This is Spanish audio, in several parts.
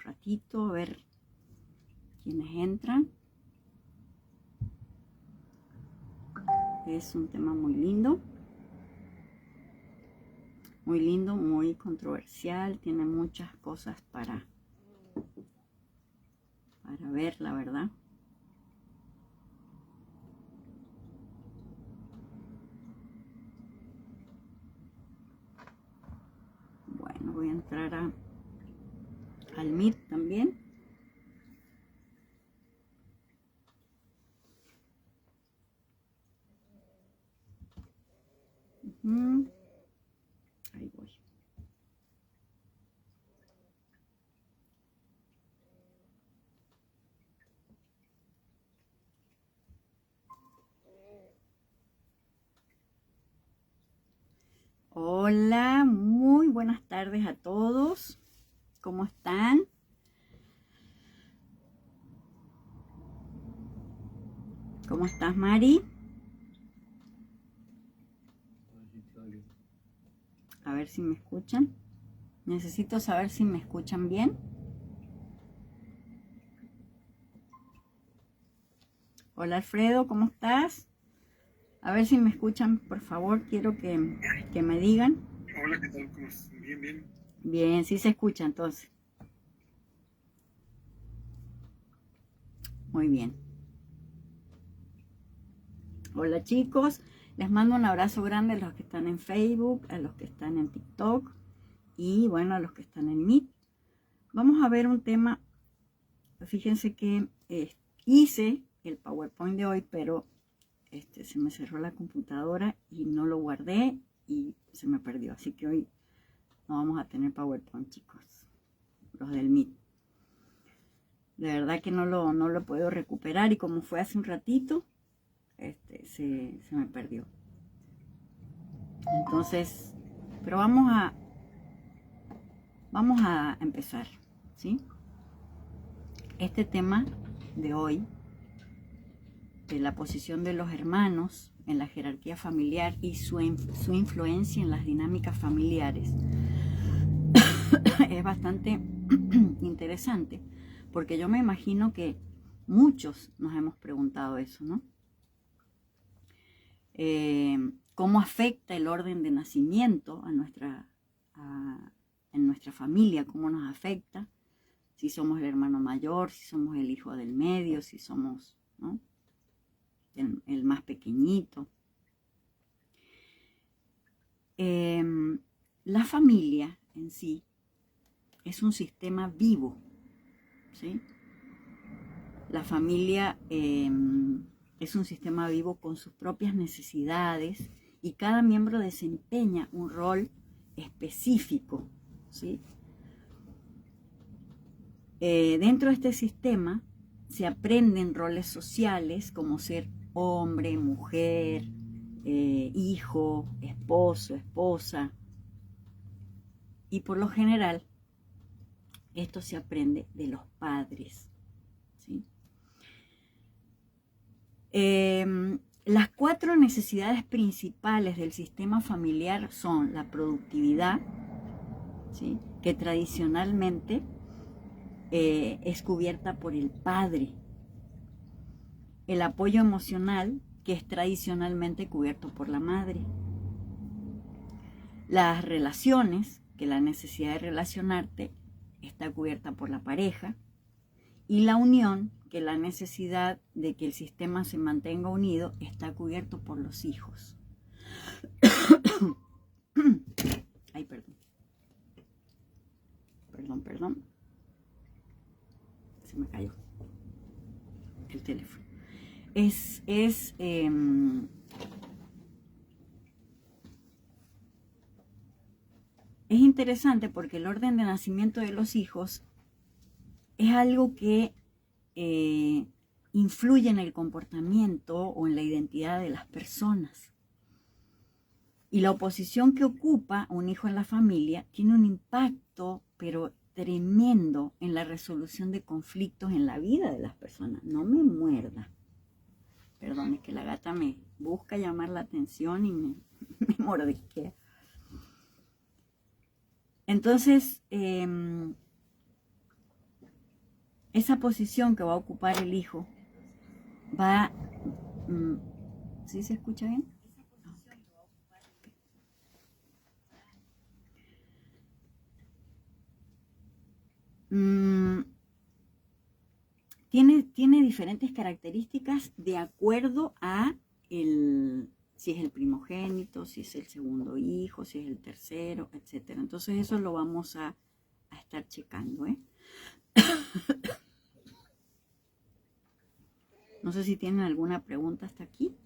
ratito a ver quiénes entran. Es un tema muy lindo, muy controversial, tiene muchas cosas para ver, la verdad. Bueno, voy a entrar al Meet también. Ahí voy. Hola, muy buenas tardes a todos. ¿Cómo están? ¿Cómo estás, Mari? A ver si me escuchan. Necesito saber si me escuchan bien. Hola, Alfredo, ¿cómo estás? A ver si me escuchan, por favor. Quiero que me digan. Hola, ¿qué tal? ¿Cómo estás? Bien, bien. Bien, sí se escucha entonces. Muy bien. Hola, chicos. Les mando un abrazo grande a los que están en Facebook, a los que están en TikTok y, bueno, a los que están en Meet. Vamos a ver un tema. Fíjense que hice el PowerPoint de hoy, pero se me cerró la computadora y no lo guardé y se me perdió. Así que hoy no vamos a tener PowerPoint, chicos, los del Meet. De verdad que no lo puedo recuperar y como fue hace un ratito, se me perdió. Entonces, pero vamos a empezar, ¿sí? Este tema de hoy, de la posición de los hermanos en la jerarquía familiar y su influencia en las dinámicas familiares, es bastante interesante, porque yo me imagino que muchos nos hemos preguntado eso, ¿no? ¿Cómo afecta el orden de nacimiento en nuestra familia? ¿Cómo nos afecta? Si somos el hermano mayor, si somos el hijo del medio, si somos, ¿no?, el más pequeñito. La familia en sí es un sistema vivo, ¿sí? La familia es un sistema vivo con sus propias necesidades y cada miembro desempeña un rol específico, ¿sí? Dentro de este sistema se aprenden roles sociales como ser hombre, mujer, hijo, esposo, esposa. Y por lo general, esto se aprende de los padres, ¿sí? Las 4 necesidades principales del sistema familiar son la productividad, ¿sí?, que tradicionalmente es cubierta por el padre. El apoyo emocional, que es tradicionalmente cubierto por la madre. Las relaciones, que la necesidad de relacionarte está cubierta por la pareja. Y la unión, que la necesidad de que el sistema se mantenga unido, está cubierto por los hijos. Ay, perdón. Perdón. Se me cayó el teléfono. Es interesante porque el orden de nacimiento de los hijos es algo que influye en el comportamiento o en la identidad de las personas. Y la oposición que ocupa un hijo en la familia tiene un impacto, pero tremendo, en la resolución de conflictos en la vida de las personas. No me muerda. Perdón, es que la gata me busca llamar la atención y me mordisquea. Entonces, esa posición que va a ocupar el hijo va... ¿Sí se escucha bien? Tiene diferentes características de acuerdo a si es el primogénito, si es el segundo hijo, si es el tercero, etc. Entonces eso lo vamos a estar checando, ¿eh? No sé si tienen alguna pregunta hasta aquí.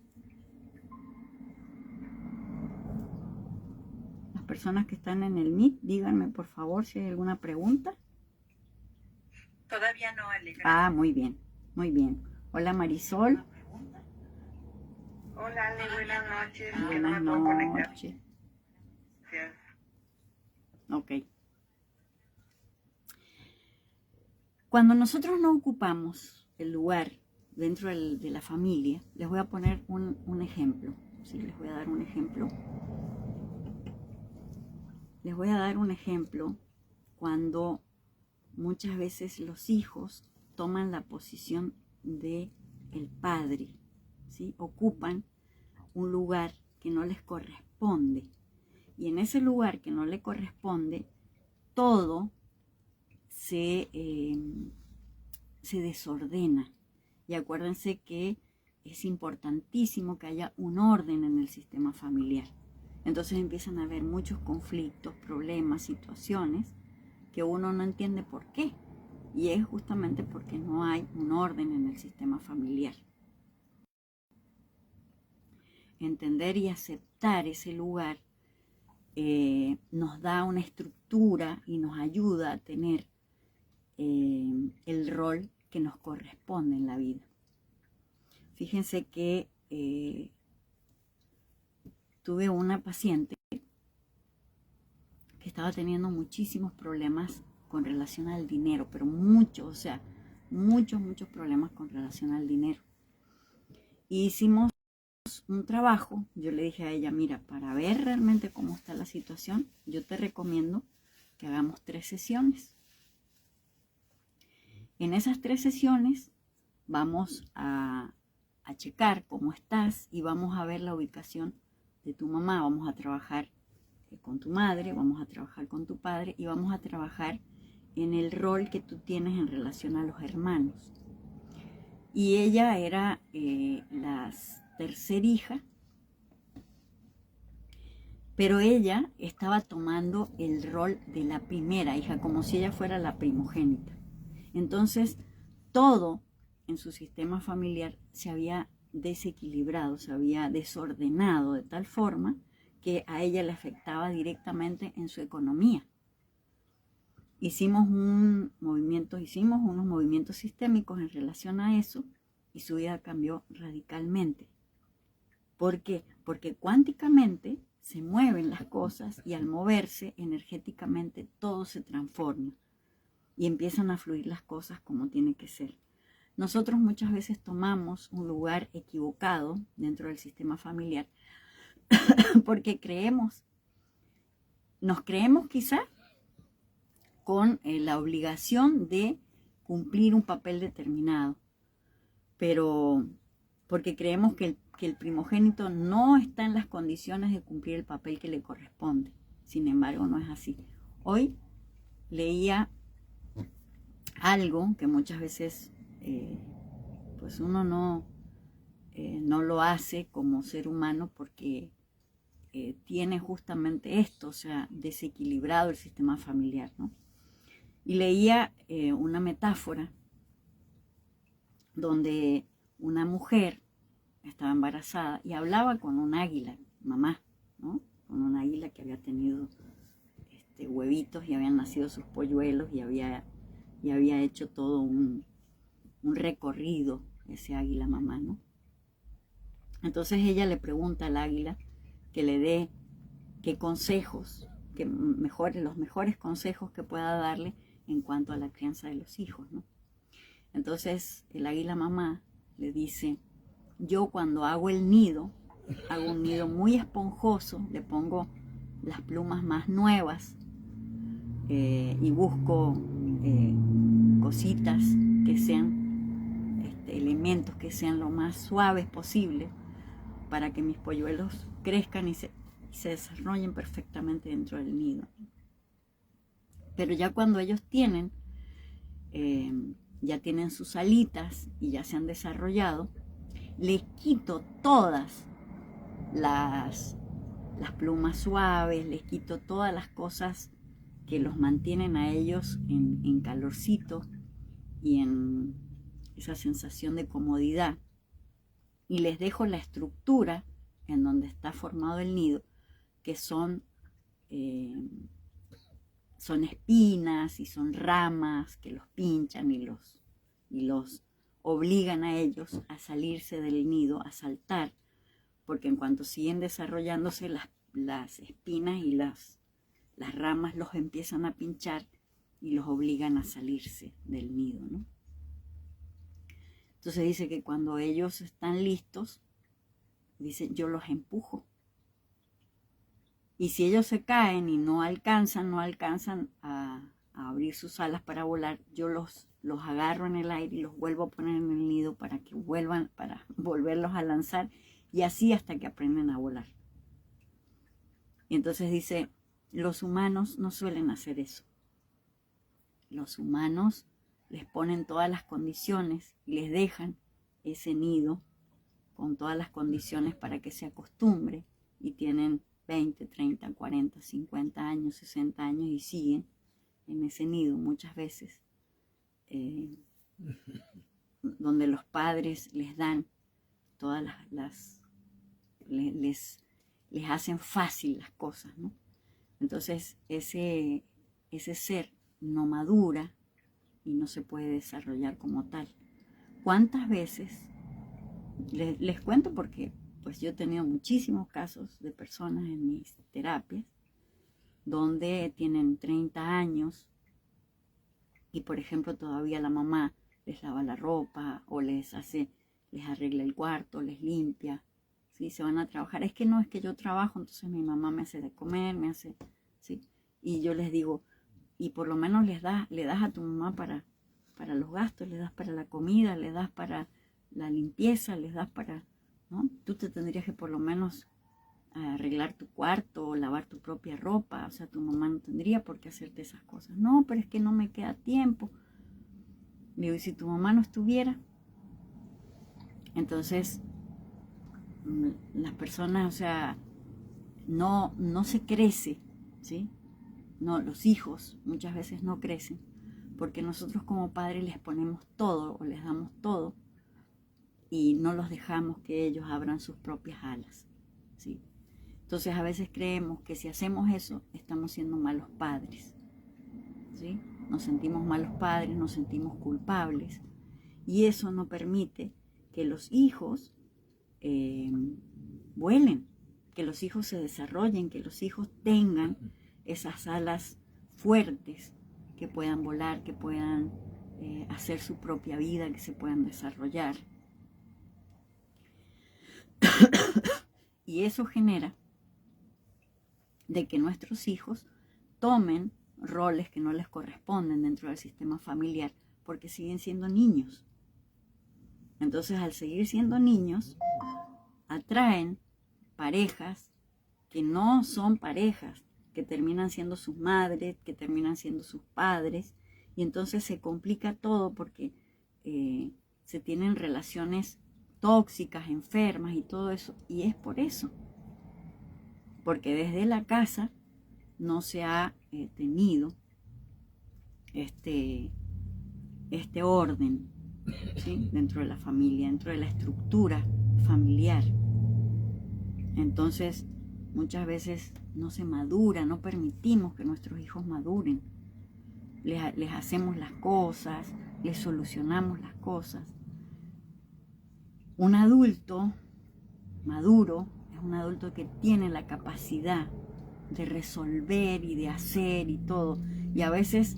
Las personas que están en el Meet, díganme por favor si hay alguna pregunta. Todavía no, Alegra. Ah, muy bien, muy bien. Hola Marisol. Hola, Ale, buenas noches. Buenas noches. Gracias. Ok. Cuando nosotros no ocupamos el lugar dentro de la familia, les voy a poner un ejemplo. Sí, les voy a dar un ejemplo. Les voy a dar un ejemplo cuando muchas veces los hijos toman la posición de el padre, ¿sí? Ocupan un lugar que no les corresponde. Y en ese lugar que no le corresponde, todo se desordena. Y acuérdense que es importantísimo que haya un orden en el sistema familiar. Entonces empiezan a haber muchos conflictos, problemas, situaciones que uno no entiende por qué. Y es justamente porque no hay un orden en el sistema familiar. Entender y aceptar ese lugar nos da una estructura y nos ayuda a tener el rol que nos corresponde en la vida. Fíjense que tuve una paciente que estaba teniendo muchísimos problemas con relación al dinero, pero muchos problemas con relación al dinero. Y hicimos un trabajo. Yo le dije a ella, mira, para ver realmente cómo está la situación, yo te recomiendo que hagamos 3 sesiones. En esas 3 sesiones vamos a checar cómo estás y vamos a ver la ubicación de tu mamá. Vamos a trabajar con tu madre, vamos a trabajar con tu padre y vamos a trabajar en el rol que tú tienes en relación a los hermanos. Y ella era la tercera hija, pero ella estaba tomando el rol de la primera hija, como si ella fuera la primogénita. Entonces, todo en su sistema familiar se había desequilibrado, se había desordenado de tal forma que a ella le afectaba directamente en su economía. Hicimos unos movimientos sistémicos en relación a eso y su vida cambió radicalmente. ¿Por qué? Porque cuánticamente se mueven las cosas y al moverse energéticamente todo se transforma y empiezan a fluir las cosas como tiene que ser. Nosotros muchas veces tomamos un lugar equivocado dentro del sistema familiar porque nos creemos quizá con la obligación de cumplir un papel determinado, pero porque creemos que el primogénito no está en las condiciones de cumplir el papel que le corresponde. Sin embargo, no es así. Hoy leía algo que muchas veces pues uno no lo hace como ser humano porque tiene justamente esto, o sea, desequilibrado el sistema familiar, ¿no? Y leía una metáfora donde una mujer estaba embarazada y hablaba con un águila, mamá, ¿no? Con un águila que había tenido huevitos y habían nacido sus polluelos y había hecho todo un recorrido ese águila mamá, ¿no? Entonces ella le pregunta al águila que le dé qué consejos, los mejores consejos que pueda darle en cuanto a la crianza de los hijos, ¿no? Entonces el águila mamá le dice, yo cuando hago un nido muy esponjoso, le pongo las plumas más nuevas y busco cositas que sean elementos que sean lo más suaves posible para que mis polluelos crezcan y se desarrollen perfectamente dentro del nido. Pero ya cuando ellos ya tienen sus alitas y ya se han desarrollado, les quito todas las plumas suaves, les quito todas las cosas que los mantienen a ellos en calorcito y en esa sensación de comodidad, y les dejo la estructura en donde está formado el nido, que son espinas y son ramas que los pinchan y los obligan a ellos a salirse del nido, a saltar, porque en cuanto siguen desarrollándose las espinas y las ramas los empiezan a pinchar y los obligan a salirse del nido, ¿no? Entonces dice que cuando ellos están listos, dice, yo los empujo. Y si ellos se caen y no alcanzan a abrir sus alas para volar, yo los agarro en el aire y los vuelvo a poner en el nido para volverlos a lanzar, y así hasta que aprenden a volar. Y entonces dice, los humanos no suelen hacer eso. Los humanos les ponen todas las condiciones y les dejan ese nido con todas las condiciones para que se acostumbre, y tienen 20, 30, 40, 50 años, 60 años y siguen en ese nido muchas veces, donde los padres les dan todas les hacen fácil las cosas, ¿no? Entonces ese ser no madura y no se puede desarrollar como tal. ¿Cuántas veces? Les cuento porque pues yo he tenido muchísimos casos de personas en mis terapias donde tienen 30 años y, por ejemplo, todavía la mamá les lava la ropa o les arregla el cuarto, les limpia, ¿sí? Se van a trabajar. Es que yo trabajo, entonces mi mamá me hace de comer, ¿sí? Y yo les digo, y por lo menos le das a tu mamá para los gastos, le das para la comida, le das para la limpieza, les das para, ¿no? Tú te tendrías que por lo menos arreglar tu cuarto o lavar tu propia ropa, o sea, tu mamá no tendría por qué hacerte esas cosas. No, pero es que no me queda tiempo. Digo, ¿y si tu mamá no estuviera? Entonces, las personas, o sea, no se crece, ¿sí? No, los hijos muchas veces no crecen porque nosotros como padres les ponemos todo o les damos todo y no los dejamos que ellos abran sus propias alas, ¿sí? Entonces a veces creemos que si hacemos eso estamos siendo malos padres, ¿sí? Nos sentimos malos padres, nos sentimos culpables, y eso no permite que los hijos vuelen, que los hijos se desarrollen, que los hijos tengan esas alas fuertes, que puedan volar, que puedan hacer su propia vida, que se puedan desarrollar. Y eso genera de que nuestros hijos tomen roles que no les corresponden dentro del sistema familiar, porque siguen siendo niños. Entonces, al seguir siendo niños, atraen parejas que no son parejas, que terminan siendo sus madres, que terminan siendo sus padres, y entonces se complica todo porque se tienen relaciones tóxicas, enfermas y todo eso, y es por eso, porque desde la casa no se ha tenido este orden, ¿sí? Dentro de la familia, dentro de la estructura familiar. Entonces muchas veces no se madura, no permitimos que nuestros hijos maduren, les hacemos las cosas, les solucionamos las cosas. Un adulto maduro es un adulto que tiene la capacidad de resolver y de hacer y todo. Y a veces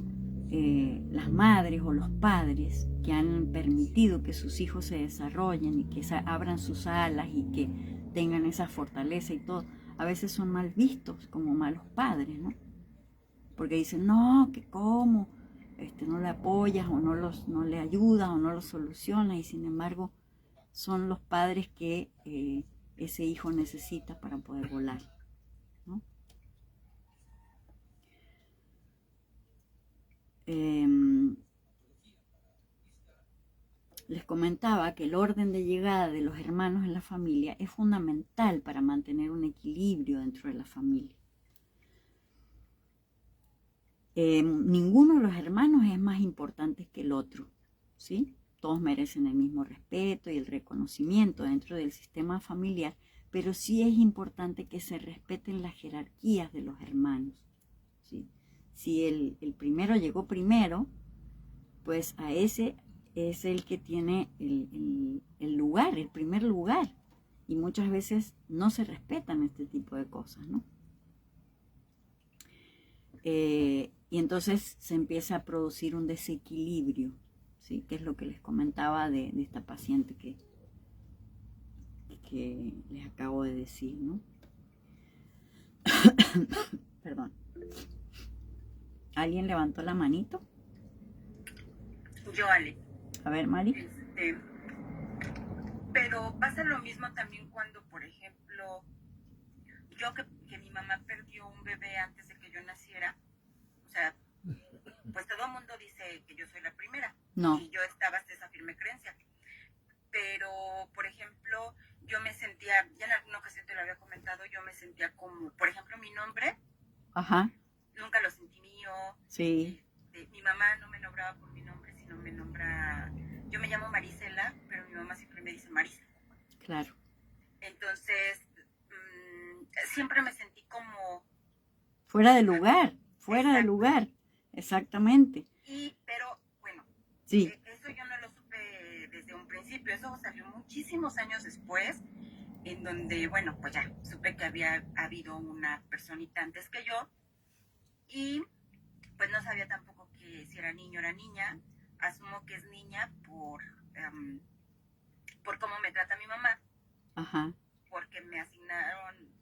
las madres o los padres que han permitido que sus hijos se desarrollen y que abran sus alas y que tengan esa fortaleza y todo, a veces son mal vistos como malos padres, ¿no? Porque dicen, no, que cómo, no le apoyas o no le ayudas o no lo solucionas, y sin embargo son los padres que ese hijo necesita para poder volar, ¿no? Les comentaba que el orden de llegada de los hermanos en la familia es fundamental para mantener un equilibrio dentro de la familia. Ninguno de los hermanos es más importante que el otro, ¿sí? Todos merecen el mismo respeto y el reconocimiento dentro del sistema familiar, pero sí es importante que se respeten las jerarquías de los hermanos, ¿sí? Si el primero llegó primero, pues a ese es el que tiene el lugar, el primer lugar, y muchas veces no se respetan este tipo de cosas, ¿no? Y entonces se empieza a producir un desequilibrio, ¿sí? Que es lo que les comentaba de esta paciente que les acabo de decir, ¿no? Perdón. ¿Alguien levantó la manito? Yo, Ale. A ver, Mari. Pero pasa lo mismo también cuando, por ejemplo, yo que mi mamá perdió un bebé antes de que yo naciera. O sea, pues todo el mundo dice que yo soy la primera. No. Y yo estaba hasta esa firme creencia. Pero, por ejemplo, yo me sentía, ya en alguna ocasión te lo había comentado, yo me sentía como, por ejemplo, mi nombre. Ajá. Nunca lo sentí mío. Sí. Mi mamá no me nombraba por mi nombre, sino me nombra, yo me llamo Marisela, pero mi mamá siempre me dice Marisa. Claro. Entonces, siempre me sentí como... Fuera de lugar, de lugar, exactamente. Pero, bueno, sí. Eso yo no lo supe desde un principio, eso salió muchísimos años después, en donde, bueno, pues ya, supe que había habido una personita antes que yo, y pues no sabía tampoco que si era niño o era niña. Asumo que es niña por cómo me trata mi mamá. Ajá. Porque me asignaron,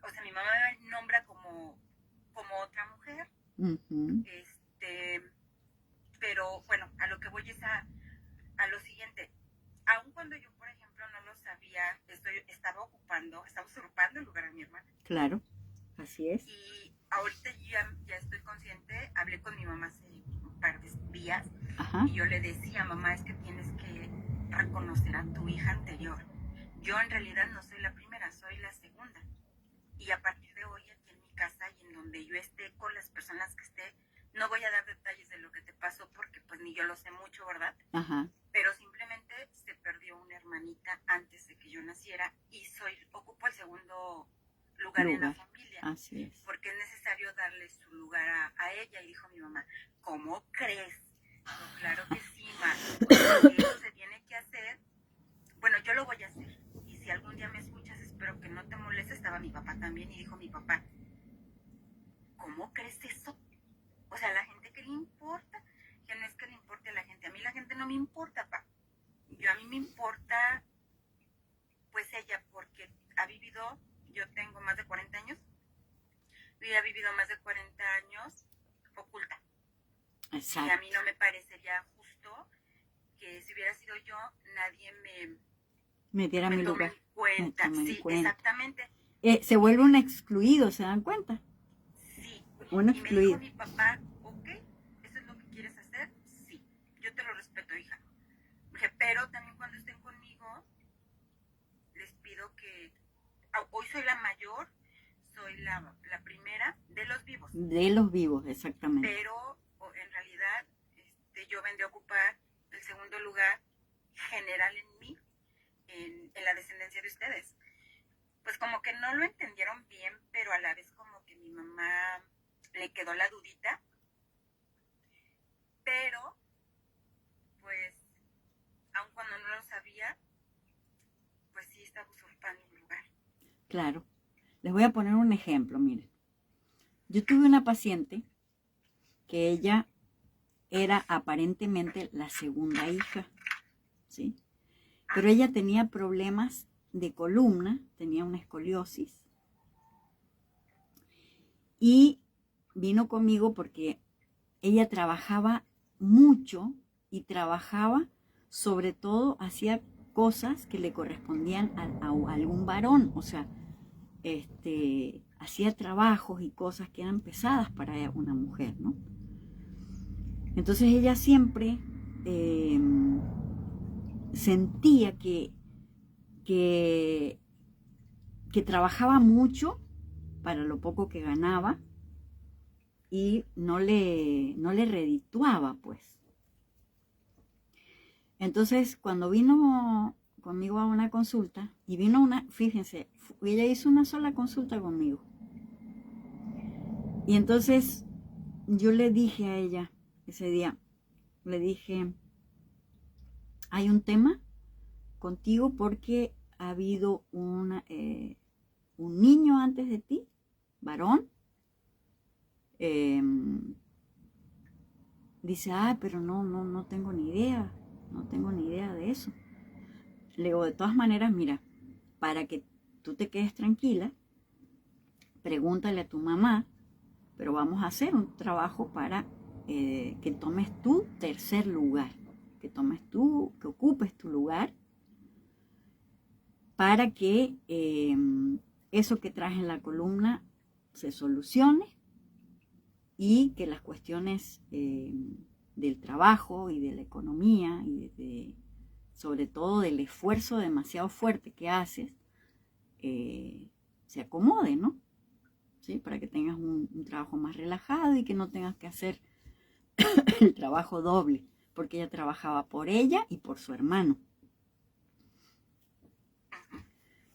o sea, mi mamá me nombra como otra mujer. Uh-huh. Pero bueno, a lo que voy es a lo siguiente. Aun cuando yo, por ejemplo, no lo sabía, estaba usurpando el lugar de mi hermana. Claro, así es. Y ahorita ya estoy consciente, hablé con mi mamá hace un par de días. Ajá. Y yo le decía, mamá, es que tienes que reconocer a tu hija anterior. Yo en realidad no soy la primera, soy la segunda. Y a partir de hoy, aquí en mi casa y en donde yo esté con las personas que esté, no voy a dar detalles de lo que te pasó porque pues ni yo lo sé mucho, ¿verdad? Ajá. Pero simplemente se perdió una hermanita antes de que yo naciera y ocupo el segundo lugar en la familia. Así es. Porque es necesario darle su lugar a ella. Y dijo mi mamá, ¿cómo crees? No, claro que sí, ma. Eso se tiene que hacer. Bueno, yo lo voy a hacer. Y si algún día me escuchas, espero que no te moleste. Estaba mi papá también y dijo mi papá, ¿cómo crees eso? O sea, a la gente que le importa, que no es que le importe a la gente. A mí la gente no me importa, pa. A mí me importa, pues ella, porque ha vivido, yo tengo más de 40 años, y ha vivido más de 40 años oculta. Exacto. Y a mí no me parecería justo que si hubiera sido yo, nadie me diera mi lugar. Cuenta. Sí, cuenta. Exactamente. Se vuelve un excluido, ¿se dan cuenta? Sí. Un excluido. Y me dijo mi papá, ok, ¿eso es lo que quieres hacer? Sí, yo te lo respeto, hija. Dije, pero también cuando estén conmigo, les pido que, hoy soy la mayor, soy la primera de los vivos. De los vivos, exactamente. Pero en realidad yo vendré a ocupar el segundo lugar general en mí, en la descendencia de ustedes. Pues como que no lo entendieron bien, pero a la vez como que mi mamá le quedó la dudita. Pero, pues, aun cuando no lo sabía, pues sí estaba usurpando un lugar. Claro. Les voy a poner un ejemplo, miren. Yo tuve una paciente que ella era aparentemente la segunda hija, ¿sí? Pero ella tenía problemas de columna, tenía una escoliosis. Y vino conmigo porque ella trabajaba mucho y trabajaba, sobre todo, hacía cosas que le correspondían a algún varón, o sea, hacía trabajos y cosas que eran pesadas para una mujer, ¿no? Entonces ella siempre sentía que trabajaba mucho para lo poco que ganaba y no le redituaba, pues. Entonces, cuando vino conmigo a una consulta, y vino fíjense, ella hizo una sola consulta conmigo. Y entonces yo le dije a ella ese día, le dije, hay un tema contigo porque ha habido un niño antes de ti, varón. Dice, pero no tengo ni idea, no tengo ni idea de eso. Le digo, de todas maneras, mira, para que tú te quedes tranquila, pregúntale a tu mamá, pero vamos a hacer un trabajo para que tomes tu tercer lugar, que ocupes tu lugar, para que eso que traes en la columna se solucione y que las cuestiones del trabajo y de la economía y sobre todo del esfuerzo demasiado fuerte que haces se acomode, ¿no? ¿Sí? Para que tengas un trabajo más relajado y que no tengas que hacer el trabajo doble, porque ella trabajaba por ella y por su hermano.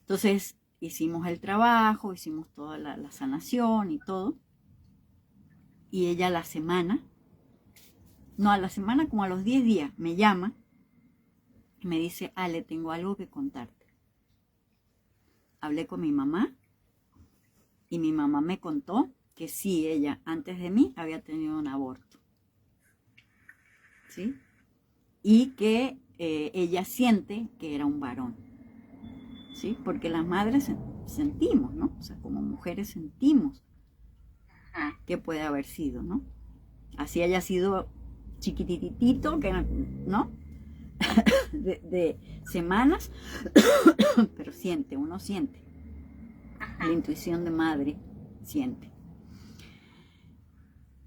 Entonces hicimos el trabajo, hicimos toda la sanación y todo. Y ella a la semana como a los 10 días, me llama y me dice, Ale, tengo algo que contarte. Hablé con mi mamá y mi mamá me contó que sí, ella antes de mí había tenido un aborto. ¿Sí? Y que ella siente que era un varón. ¿Sí? Porque las madres sentimos, ¿no? O sea, como mujeres sentimos que puede haber sido, ¿no? Así haya sido chiquititito, que ¿no? de semanas, pero uno siente. La intuición de madre siente.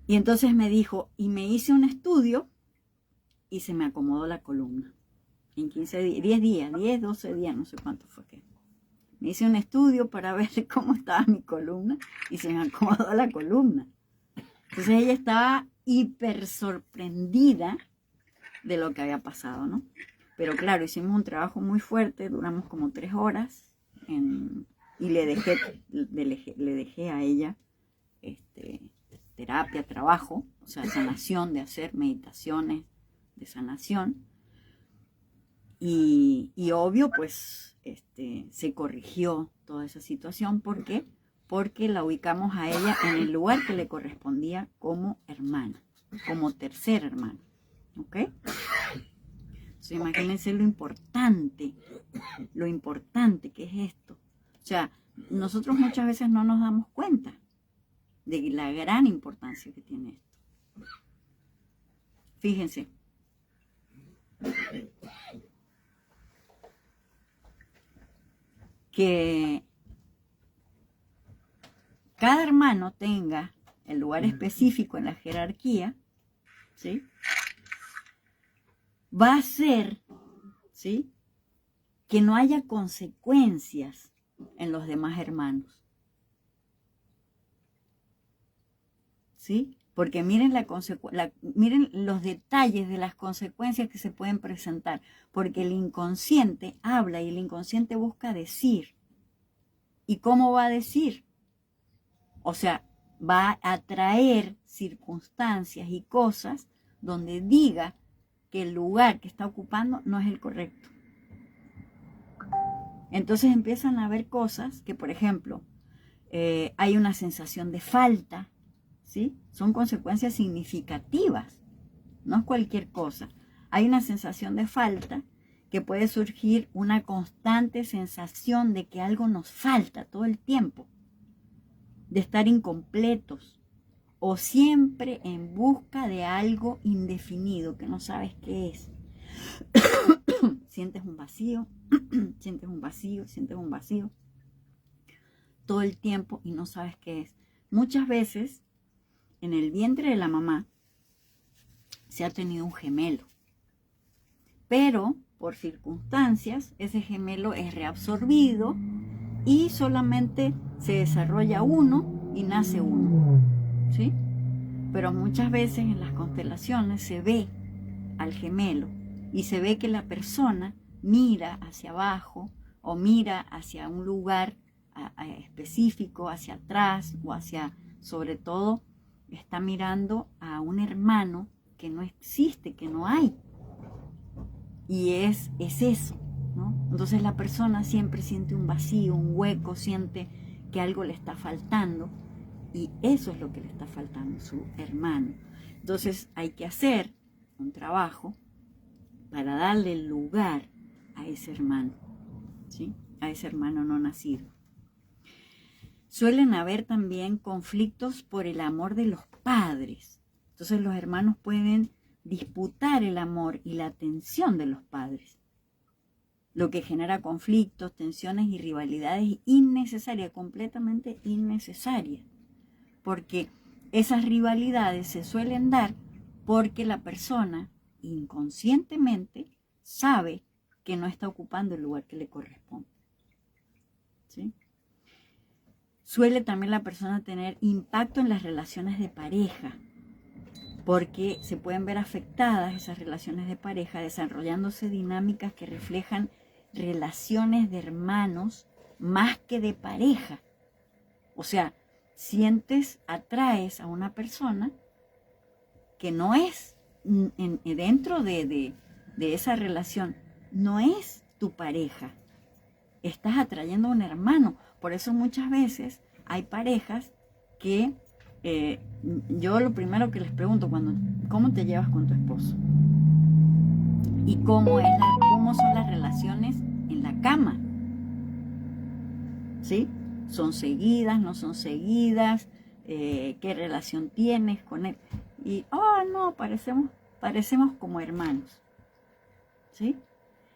Y entonces me dijo, y me hice un estudio y se me acomodó la columna. En 15 días, 10 días, 10, 12 días, no sé cuánto fue que. Me hice un estudio para ver cómo estaba mi columna y se me acomodó la columna. Entonces ella estaba hiper sorprendida de lo que había pasado, ¿no? Pero claro, hicimos un trabajo muy fuerte, duramos como 3 horas y le dejé a ella terapia, trabajo, o sea, sanación, de hacer meditaciones de sanación. Y obvio, pues, se corrigió toda esa situación. ¿Por qué? Porque la ubicamos a ella en el lugar que le correspondía como hermana, como tercera hermana. ¿Ok? Entonces, imagínense lo importante que es esto. O sea, nosotros muchas veces no nos damos cuenta de la gran importancia que tiene esto. Fíjense. Que cada hermano tenga el lugar específico en la jerarquía, ¿sí? Va a hacer, ¿sí?, que no haya consecuencias en los demás hermanos, ¿sí? Porque miren, miren los detalles de las consecuencias que se pueden presentar, porque el inconsciente habla y el inconsciente busca decir. ¿Y cómo va a decir? O sea, va a traer circunstancias y cosas donde diga que el lugar que está ocupando no es el correcto. Entonces empiezan a haber cosas que, por ejemplo, hay una sensación de falta, ¿sí? Son consecuencias significativas, no es cualquier cosa. Hay una sensación de falta que puede surgir una constante sensación de que algo nos falta todo el tiempo, de estar incompletos, o siempre en busca de algo indefinido que no sabes qué es. Sientes un vacío, sientes un vacío, sientes un vacío todo el tiempo y no sabes qué es. Muchas veces en el vientre de la mamá se ha tenido un gemelo, pero por circunstancias ese gemelo es reabsorbido y solamente se desarrolla uno y nace uno, ¿sí? Pero muchas veces en las constelaciones se ve al gemelo y se ve que la persona mira hacia abajo o mira hacia un lugar específico, hacia atrás o hacia, sobre todo, está mirando a un hermano que no existe, que no hay. Y es eso, ¿no? Entonces la persona siempre siente un vacío, un hueco, siente que algo le está faltando y eso es lo que le está faltando, su hermano. Entonces hay que hacer un trabajo para darle lugar a ese hermano, ¿sí? A ese hermano no nacido. Suelen haber también conflictos por el amor de los padres. Entonces los hermanos pueden disputar el amor y la atención de los padres, lo que genera conflictos, tensiones y rivalidades innecesarias, completamente innecesarias, porque esas rivalidades se suelen dar porque la persona inconscientemente sabe que no está ocupando el lugar que le corresponde, ¿sí? Suele también la persona tener impacto en las relaciones de pareja, porque se pueden ver afectadas esas relaciones de pareja, desarrollándose dinámicas que reflejan relaciones de hermanos más que de pareja. O sea, atraes a una persona que no es, dentro de esa relación, no es tu pareja. Estás atrayendo a un hermano. Por eso muchas veces hay parejas que yo lo primero que les pregunto ¿cómo te llevas con tu esposo? ¿Y cómo son las relaciones en la cama? ¿Sí? ¿Son seguidas? ¿No son seguidas? ¿Qué relación tienes con él? Y, no, parecemos como hermanos, ¿sí?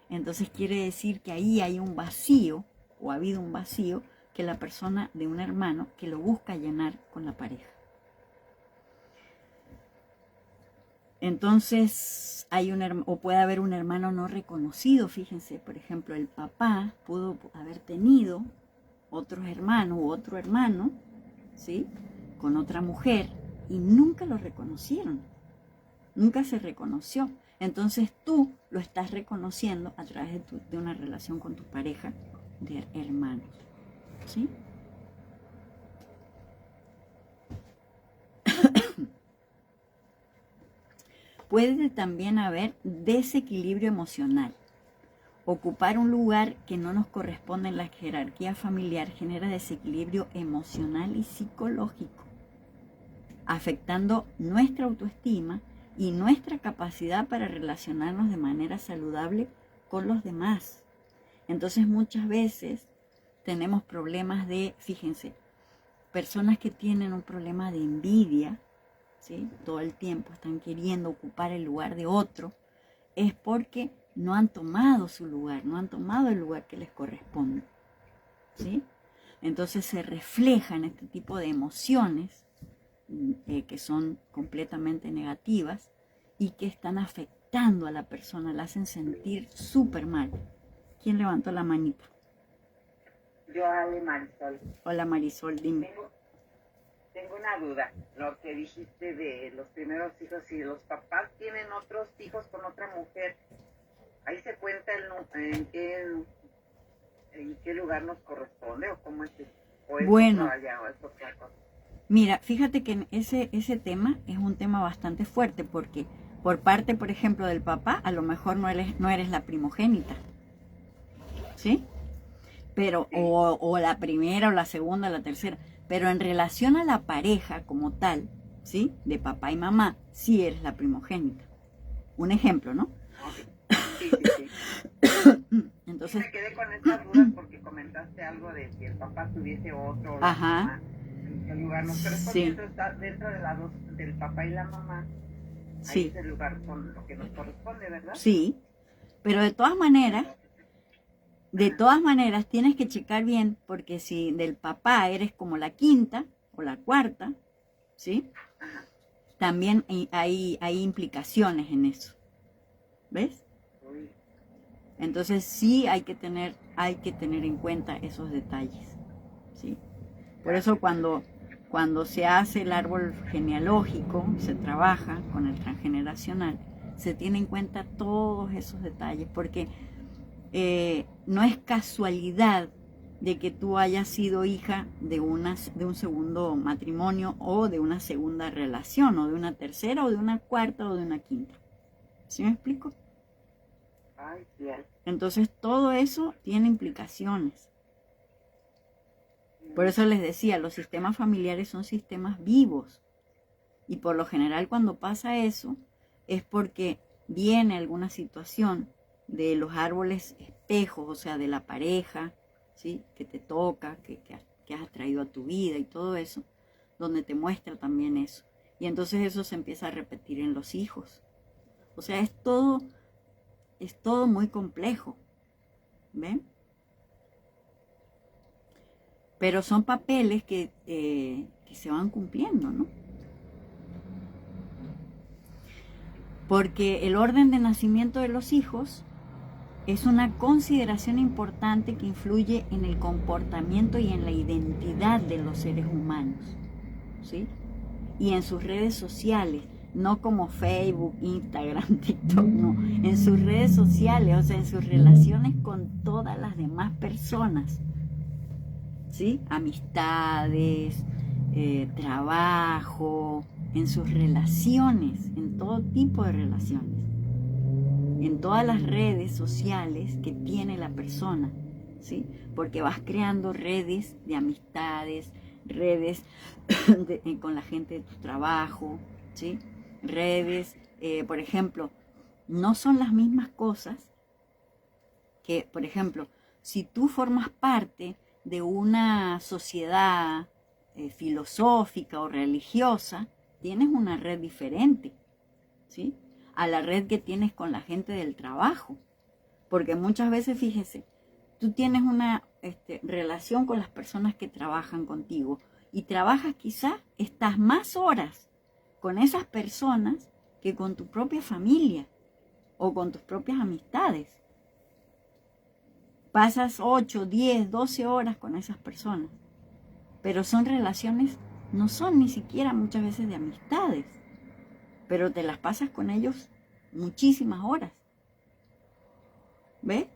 Entonces quiere decir que ahí hay un vacío, o ha habido un vacío, que la persona de un hermano que lo busca llenar con la pareja. Entonces puede haber un hermano no reconocido. Fíjense, por ejemplo, el papá pudo haber tenido otros hermanos u otro hermano, ¿sí?, con otra mujer y nunca lo reconocieron, nunca se reconoció. Entonces tú lo estás reconociendo a través de una relación con tu pareja de hermanos, ¿sí? Puede también haber desequilibrio emocional. Ocupar un lugar que no nos corresponde en la jerarquía familiar genera desequilibrio emocional y psicológico, afectando nuestra autoestima y nuestra capacidad para relacionarnos de manera saludable con los demás. Entonces muchas veces tenemos problemas fíjense, personas que tienen un problema de envidia, ¿sí?, todo el tiempo están queriendo ocupar el lugar de otro, es porque no han tomado su lugar, no han tomado el lugar que les corresponde, ¿sí? Entonces se reflejan este tipo de emociones que son completamente negativas y que están afectando a la persona, la hacen sentir súper mal. ¿Quién levantó la manita? Yo, Ale Marisol. Hola Marisol, dime. Tengo una duda. Lo que dijiste de los primeros hijos, si los papás tienen otros hijos con otra mujer, ahí se cuenta en qué lugar nos corresponde o cómo es eso. O es bueno, allá, o es otra cosa. Mira, fíjate que ese tema es un tema bastante fuerte porque por parte, por ejemplo, del papá, a lo mejor no eres la primogénita, ¿sí? Pero, sí. O la primera, o la segunda, o la tercera. Pero en relación a la pareja como tal, ¿sí?, de papá y mamá, sí eres la primogénita. Un ejemplo, ¿no? Sí. Entonces, me quedé con estas dudas porque comentaste algo de si el papá tuviese otro. Ajá. el lugar nos corresponde, está dentro de del papá y la mamá. Sí. Ahí es el lugar con lo que nos corresponde, ¿verdad? Sí, pero de todas maneras tienes que checar bien, porque si del papá eres como la quinta o la cuarta, ¿sí? También hay implicaciones en eso, ¿ves? Entonces sí hay que tener en cuenta esos detalles, ¿sí? Por eso cuando se hace el árbol genealógico, se trabaja con el transgeneracional, se tiene en cuenta todos esos detalles, porque no es casualidad de que tú hayas sido hija de un segundo matrimonio o de una segunda relación, o de una tercera, o de una cuarta, o de una quinta. ¿Sí me explico? Ay, bien. Entonces todo eso tiene implicaciones. Por eso les decía, los sistemas familiares son sistemas vivos. Y por lo general cuando pasa eso es porque viene alguna situación de los árboles espejos, o sea, de la pareja, ¿sí? Que te toca, que has atraído a tu vida y todo eso, donde te muestra también eso. Y entonces eso se empieza a repetir en los hijos. O sea, es todo muy complejo. ¿Ven? Pero son papeles que se van cumpliendo, ¿no? Porque el orden de nacimiento de los hijos es una consideración importante que influye en el comportamiento y en la identidad de los seres humanos, ¿sí? Y en sus redes sociales, no como Facebook, Instagram, TikTok, no, en sus redes sociales, o sea, en sus relaciones con todas las demás personas, ¿sí? Amistades, trabajo, en sus relaciones, en todo tipo de relaciones, en todas las redes sociales que tiene la persona, ¿sí? Porque vas creando redes de amistades, redes con la gente de tu trabajo, ¿sí? Redes, por ejemplo, no son las mismas cosas que, por ejemplo, si tú formas parte de una sociedad filosófica o religiosa, tienes una red diferente, ¿sí? A la red que tienes con la gente del trabajo. Porque muchas veces, fíjese, tú tienes una relación con las personas que trabajan contigo y trabajas quizás, estás más horas con esas personas que con tu propia familia o con tus propias amistades. Pasas 8, 10, 12 horas con esas personas, pero son relaciones, no son ni siquiera muchas veces de amistades, pero te las pasas con ellos muchísimas horas. ¿Ves?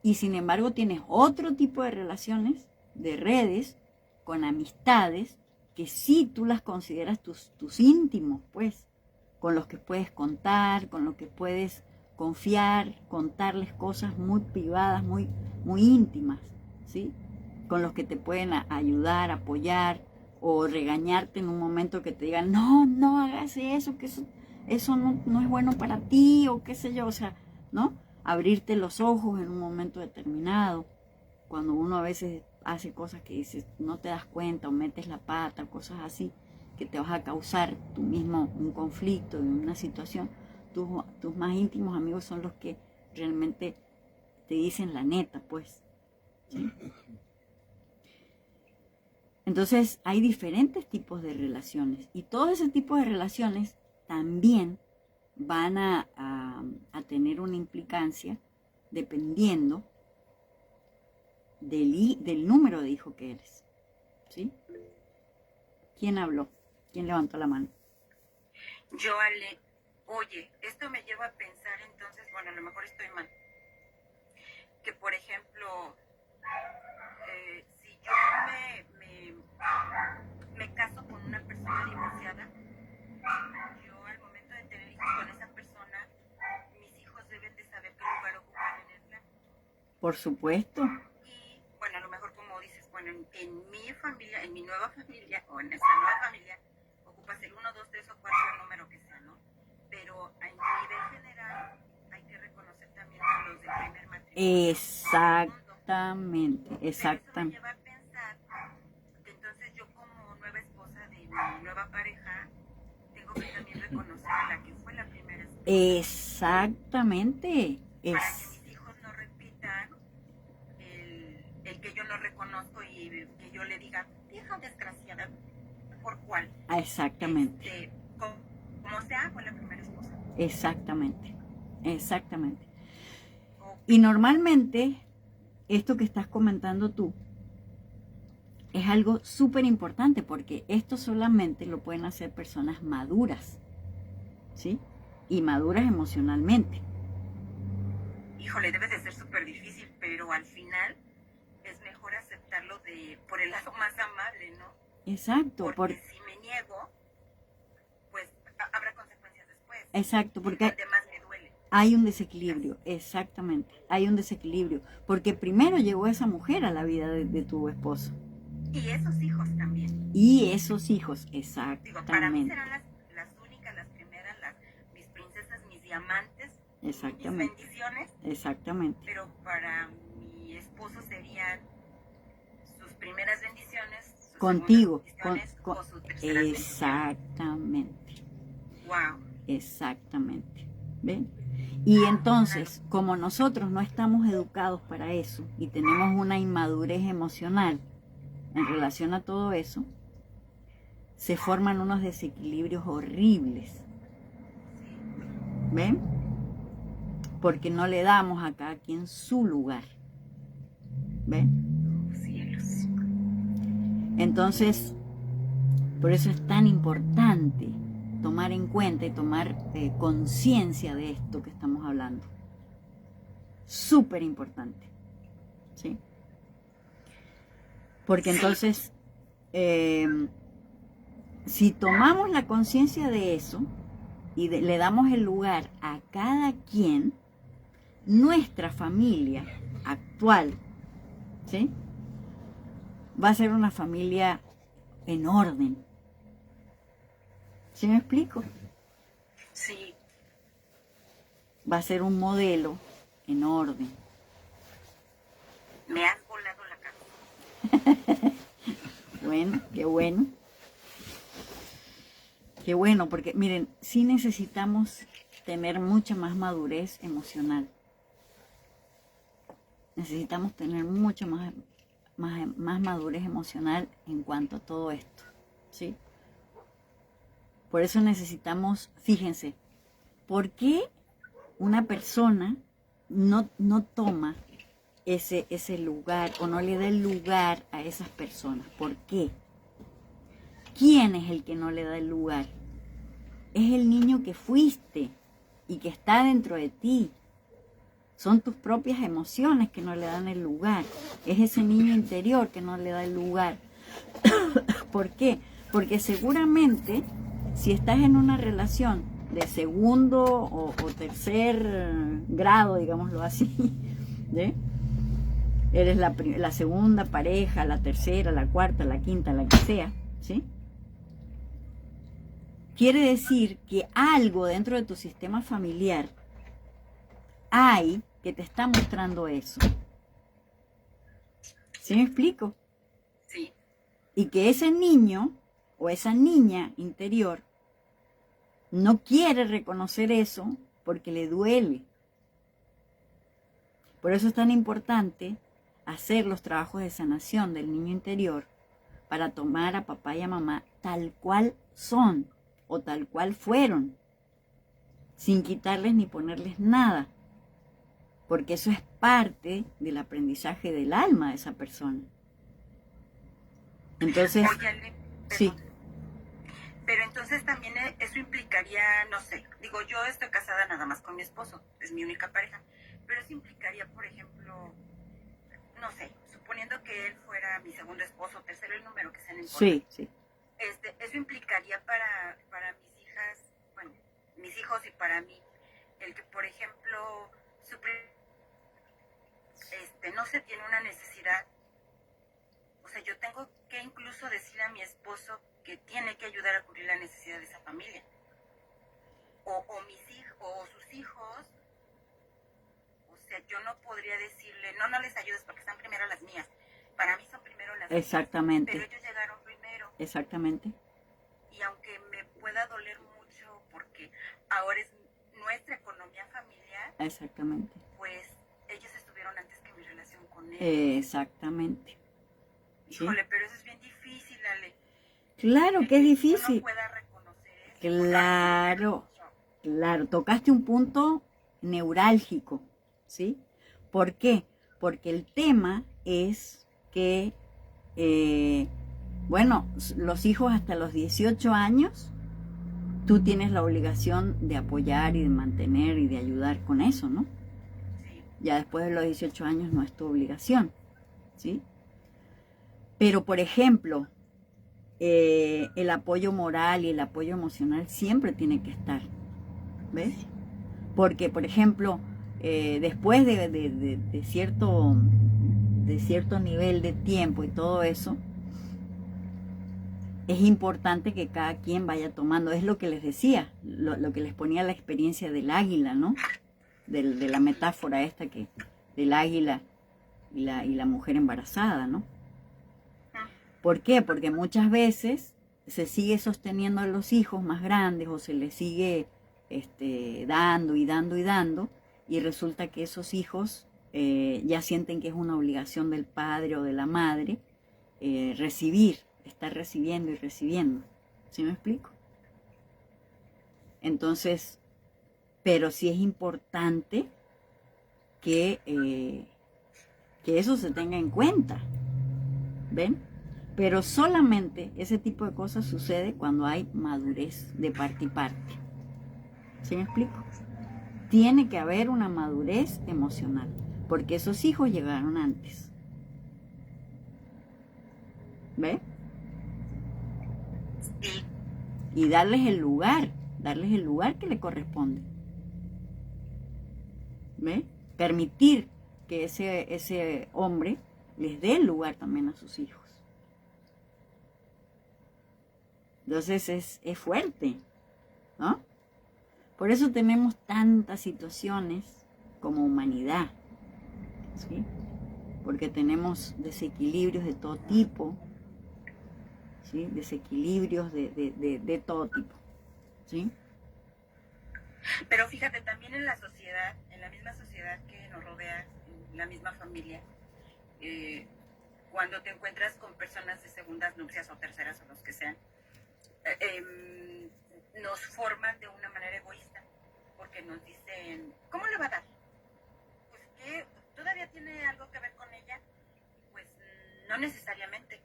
Y sin embargo tienes otro tipo de relaciones, de redes, con amistades, que sí tú las consideras tus íntimos, pues, con los que puedes contar, con los que puedes confiar, contarles cosas muy privadas, muy, muy íntimas, ¿sí? Con los que te pueden ayudar, apoyar, o regañarte en un momento que te digan, no hagas eso, que eso no es bueno para ti, o qué sé yo, o sea, ¿no? Abrirte los ojos en un momento determinado, cuando uno a veces hace cosas que dices, no te das cuenta, o metes la pata, o cosas así, que te vas a causar tú mismo un conflicto en una situación. Tus más íntimos amigos son los que realmente te dicen la neta, pues, ¿sí? Entonces hay diferentes tipos de relaciones, y todo ese tipo de relaciones también van a tener una implicancia dependiendo del número de hijo que eres, ¿sí? ¿Quién habló? ¿Quién levantó la mano? Yo, Ale, oye, esto me lleva a pensar entonces, bueno, a lo mejor estoy mal, que por ejemplo, si yo me caso con una persona divorciada, yo al momento de tener hijos con esa persona, mis hijos deben de saber qué lugar ocupan en el plan. Por supuesto. Y bueno, a lo mejor como dices, bueno, en mi familia, en mi nueva familia, o en esta nueva familia, ocupas el 1, 2, 3 o 4, el número que sea, ¿no? Pero a nivel general hay que reconocer también a los del primer matrimonio. Exactamente. Pero eso me lleva a pensar que entonces yo como reconocer a la que fue la primera esposa. Exactamente. Para que mis hijos no repitan el que yo no reconozco y que yo le diga, vieja desgraciada, ¿por cuál? Exactamente. Como sea, fue la primera esposa. Exactamente. Y normalmente, esto que estás comentando tú, es algo súper importante porque esto solamente lo pueden hacer personas maduras, ¿sí? Y maduras emocionalmente. Híjole, debe de ser súper difícil, pero al final es mejor aceptarlo por el lado más amable, ¿no? Exacto. Porque si me niego, pues habrá consecuencias después. Exacto, porque además me duele. Hay un desequilibrio, exactamente, hay un desequilibrio, porque primero llegó esa mujer a la vida de tu esposo. Y esos hijos también. Y esos hijos, exactamente. Digo, para mí serán las únicas, las primeras, mis princesas, mis diamantes, exactamente, mis bendiciones. Exactamente. Pero para mi esposo serían sus primeras bendiciones, sus contigo, bendiciones, o sus terceras exactamente. Wow. Exactamente. ¿Ven? Y entonces, como nosotros no estamos educados para eso y tenemos una inmadurez emocional en relación a todo eso, se forman unos desequilibrios horribles. ¿Ven? Porque no le damos a cada quien su lugar. ¿Ven? Cielos. Entonces, por eso es tan importante tomar en cuenta y tomar conciencia de esto que estamos hablando. Súper importante. ¿Sí? Porque entonces, si tomamos la conciencia de eso y le damos el lugar a cada quien, nuestra familia actual, ¿sí?, va a ser una familia en orden. ¿Sí me explico? Sí. Va a ser un modelo en orden. Me has volado la cabeza. Bueno, qué bueno. Qué bueno, porque miren, sí necesitamos tener mucha más madurez emocional. Necesitamos tener mucha más madurez emocional en cuanto a todo esto, ¿sí? Por eso necesitamos, fíjense, ¿por qué una persona no toma ese lugar o no le da el lugar a esas personas? ¿Por qué? ¿Quién es el que no le da el lugar? Es el niño que fuiste y que está dentro de ti. Son tus propias emociones que no le dan el lugar. Es ese niño interior que no le da el lugar. ¿Por qué? Porque seguramente si estás en una relación de segundo o tercer grado, digámoslo así, ¿sí?, eres la segunda pareja, la tercera, la cuarta, la quinta, la que sea, ¿sí?, quiere decir que algo dentro de tu sistema familiar hay que te está mostrando eso. ¿Sí me explico? Sí. Y que ese niño o esa niña interior no quiere reconocer eso porque le duele. Por eso es tan importante hacer los trabajos de sanación del niño interior para tomar a papá y a mamá tal cual son o tal cual fueron, sin quitarles ni ponerles nada, porque eso es parte del aprendizaje del alma de esa persona. Entonces, Oye, sí. Pero entonces también eso implicaría, no sé, digo, yo estoy casada nada más con mi esposo, es mi única pareja, pero eso implicaría, por ejemplo, no sé, suponiendo que él fuera mi segundo esposo, tercero, el número que sea, no importa. Sí, sí. Eso implicaría para mis hijas, bueno, mis hijos y para mí, el que, por ejemplo, no se tiene una necesidad, o sea, yo tengo que incluso decirle a mi esposo que tiene que ayudar a cubrir la necesidad de esa familia, o mis hijos, o sus hijos, o sea, yo no podría decirle, no les ayudes porque están primero las mías, para mí son primero las exactamente mías, pero ellos llegaron primero. Exactamente. Y aunque me pueda doler mucho porque ahora es nuestra economía familiar, Exactamente. pues ellos estuvieron antes que mi relación con él. Exactamente. ¿Sí? Híjole, pero eso es bien difícil, Ale. Claro que es difícil. Uno pueda reconocer eso. Claro, claro. Tocaste un punto neurálgico, ¿sí? ¿Por qué? Porque el tema es que, bueno, los hijos hasta los 18 años, tú tienes la obligación de apoyar y de mantener y de ayudar con eso, ¿no? Sí. Ya después de los 18 años no es tu obligación, ¿sí? Pero, por ejemplo, el apoyo moral y el apoyo emocional siempre tiene que estar, ¿ves? Porque, por ejemplo, después de cierto nivel de tiempo y todo eso, es importante que cada quien vaya tomando, es lo que les decía, lo que les ponía la experiencia del águila, ¿no? De la metáfora esta que del águila y la mujer embarazada, ¿no? ¿Por qué? Porque muchas veces se sigue sosteniendo a los hijos más grandes o se les sigue dando y dando y dando, y resulta que esos hijos ya sienten que es una obligación del padre o de la madre recibir, estar recibiendo y recibiendo. ¿Sí me explico? Entonces, pero sí es importante que eso se tenga en cuenta. ¿Ven? Pero solamente ese tipo de cosas sucede cuando hay madurez de parte y parte. ¿Sí me explico? Tiene que haber una madurez emocional, porque esos hijos llegaron antes. ¿Ve? Sí. Y darles el lugar que le corresponde. ¿Ve? Permitir que ese hombre les dé el lugar también a sus hijos. Entonces es fuerte, ¿no? Por eso tenemos tantas situaciones como humanidad, ¿sí? Porque tenemos desequilibrios de todo tipo, ¿sí? Desequilibrios de todo tipo, ¿sí? Pero fíjate, también en la sociedad, en la misma sociedad que nos rodea, en la misma familia, cuando te encuentras con personas de segundas nupcias o terceras o los que sean, nos forman de una manera egoísta, porque nos dicen, ¿cómo le va a dar? Pues que todavía tiene algo que ver con ella, pues no necesariamente,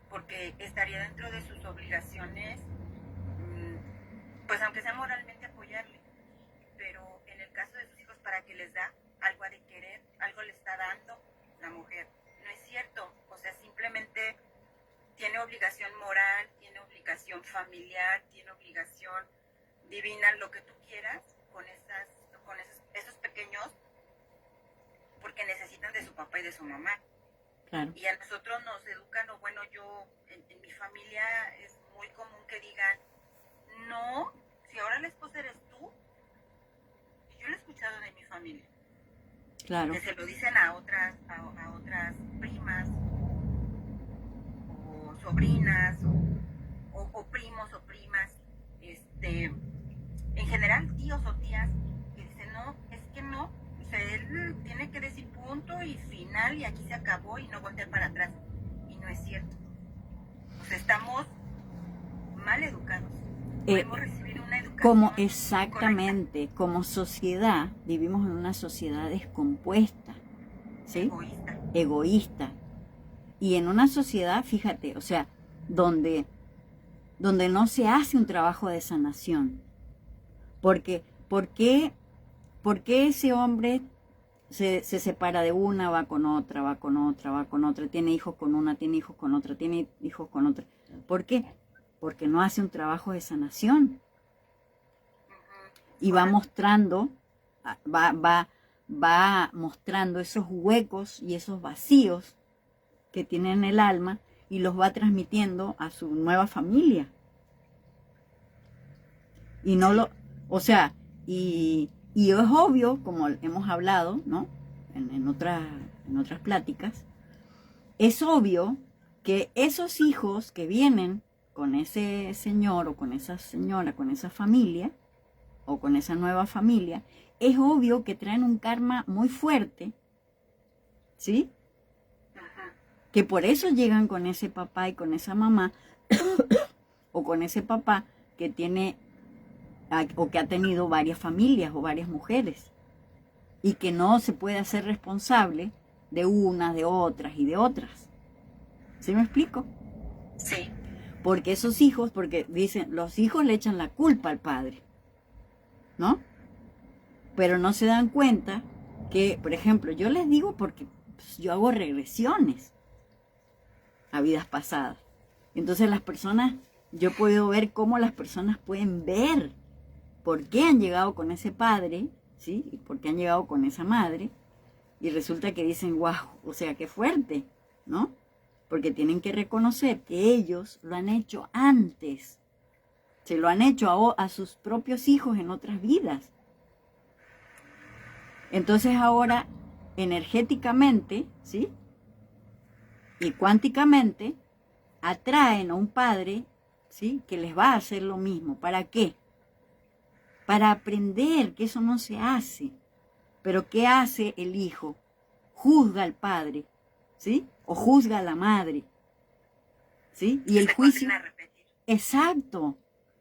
porque estaría dentro de sus obligaciones, pues aunque sea moralmente apoyarle, pero en el caso de sus hijos, ¿para qué les da? Algo ha de querer, algo le está dando la mujer. No es cierto, o sea, simplemente tiene obligación moral, tiene obligación familiar, tiene obligación divina, lo que tú quieras, con esos pequeños, porque necesitan de su papá y de su mamá. Claro. Y a nosotros nos educan, o bueno, yo, en mi familia es muy común que digan, no, si ahora la esposa eres tú. Y yo lo he escuchado de mi familia. Claro. Que se lo dicen a otras primas, o sobrinas, o primos o primas, en general tíos o tías, que dicen, no, es que no, o sea, él tiene que decir punto y final y aquí se acabó y no voltear para atrás. Y no es cierto. O sea, estamos mal educados. Podemos recibir una educación Como exactamente, correcta. como sociedad, vivimos en una sociedad descompuesta, ¿sí? Egoísta. Y en una sociedad, fíjate, o sea, donde no se hace un trabajo de sanación. Porque, ¿por qué ese hombre se separa de una, va con otra, va con otra, va con otra, tiene hijos con una, tiene hijos con otra, tiene hijos con otra? ¿Por qué? Porque no hace un trabajo de sanación. Y va mostrando, va mostrando esos huecos y esos vacíos que tiene en el alma y los va transmitiendo a su nueva familia. Y no lo, o sea, y es obvio, como hemos hablado, ¿no? En otras pláticas, es obvio que esos hijos que vienen con ese señor o con esa señora, con esa familia o con esa nueva familia, es obvio que traen un karma muy fuerte, ¿sí? Que por eso llegan con ese papá y con esa mamá o con ese papá que tiene o que ha tenido varias familias o varias mujeres y que no se puede hacer responsable de unas, de otras y de otras. ¿Sí me explico? Sí. Porque esos hijos, porque dicen, los hijos le echan la culpa al padre, ¿no? Pero no se dan cuenta que, por ejemplo, yo les digo porque pues, yo hago regresiones a vidas pasadas. Entonces las personas, yo puedo ver cómo las personas pueden ver por qué han llegado con ese padre, ¿sí? Y por qué han llegado con esa madre. Y resulta que dicen, wow, o sea, qué fuerte, ¿no? Porque tienen que reconocer que ellos lo han hecho antes. Se lo han hecho a sus propios hijos en otras vidas. Entonces ahora, energéticamente, ¿sí? Y cuánticamente, atraen a un padre, ¿sí? Que les va a hacer lo mismo. ¿Para qué? Para aprender que eso no se hace. Pero ¿qué hace el hijo? Juzga al padre, ¿sí? O juzga a la madre, ¿sí? Y el juicio... Exacto.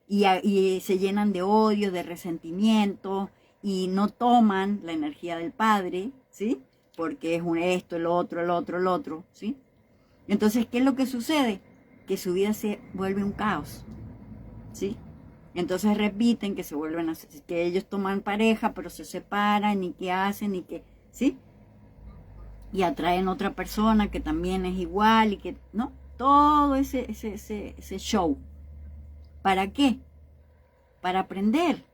Y se llenan de odio, de resentimiento, y no toman la energía del padre, ¿sí? Porque es un esto, el otro, ¿sí? Entonces, ¿qué es lo que sucede? Que su vida se vuelve un caos, ¿sí? Entonces repiten que se vuelven a, que ellos toman pareja, pero se separan, y que hacen, y que, ¿sí? Y atraen otra persona que también es igual, y que, ¿no? Todo ese show. ¿Para qué? Para aprender.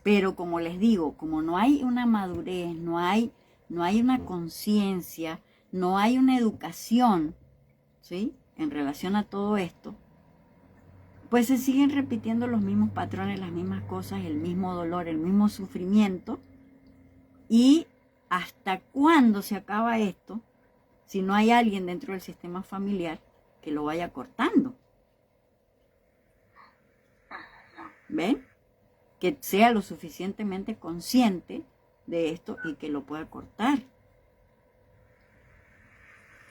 Pero como les digo, como no hay una madurez, no hay una conciencia, no hay una educación, ¿sí? En relación a todo esto, pues se siguen repitiendo los mismos patrones, las mismas cosas, el mismo dolor, el mismo sufrimiento. ¿Y hasta cuándo se acaba esto si no hay alguien dentro del sistema familiar que lo vaya cortando? ¿Ven? Que sea lo suficientemente consciente de esto y que lo pueda cortar.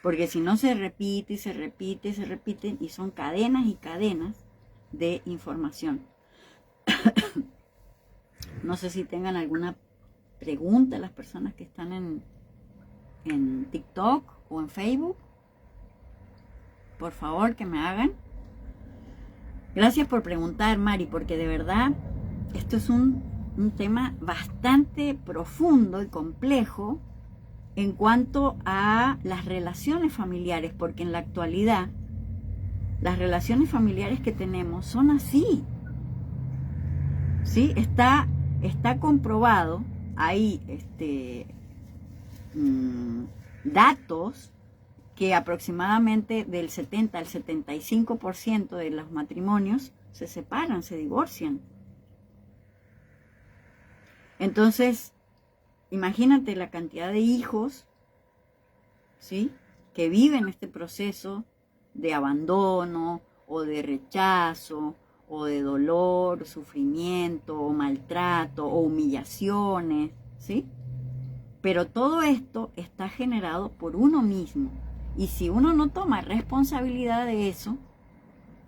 Porque si no se repite y se repite y se repiten, y son cadenas y cadenas de información. No sé si tengan alguna pregunta las personas que están en TikTok o en Facebook. Por favor, que me hagan. Gracias por preguntar, Mari, porque de verdad esto es un tema bastante profundo y complejo en cuanto a las relaciones familiares, porque en la actualidad las relaciones familiares que tenemos son así. ¿Sí? Está comprobado, hay datos que aproximadamente del 70 al 75% de los matrimonios se separan, se divorcian. Entonces, imagínate la cantidad de hijos, ¿sí? Que viven este proceso de abandono o de rechazo o de dolor, sufrimiento o maltrato o humillaciones, ¿sí? Pero todo esto está generado por uno mismo. Y si uno no toma responsabilidad de eso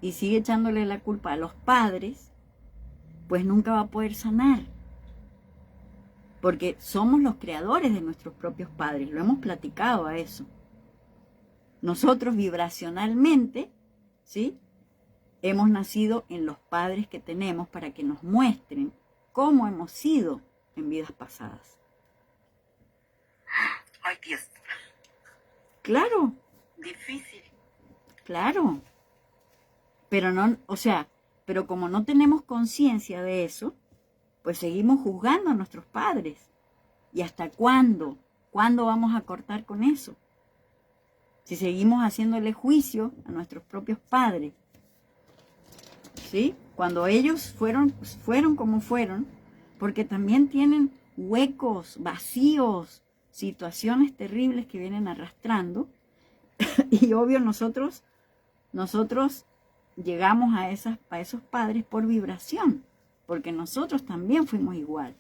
y sigue echándole la culpa a los padres, pues nunca va a poder sanar. Porque somos los creadores de nuestros propios padres, lo hemos platicado a eso. Nosotros vibracionalmente, ¿sí? Hemos nacido en los padres que tenemos para que nos muestren cómo hemos sido en vidas pasadas. Ay, Dios. Claro. Difícil. Claro. Pero no, o sea, pero como no tenemos conciencia de eso, pues seguimos juzgando a nuestros padres. ¿Y hasta cuándo? ¿Cuándo vamos a cortar con eso? Si seguimos haciéndole juicio a nuestros propios padres. ¿Sí? Cuando ellos fueron como fueron, porque también tienen huecos, vacíos, situaciones terribles que vienen arrastrando. Y obvio nosotros llegamos a esos padres por vibración, porque nosotros también fuimos igual.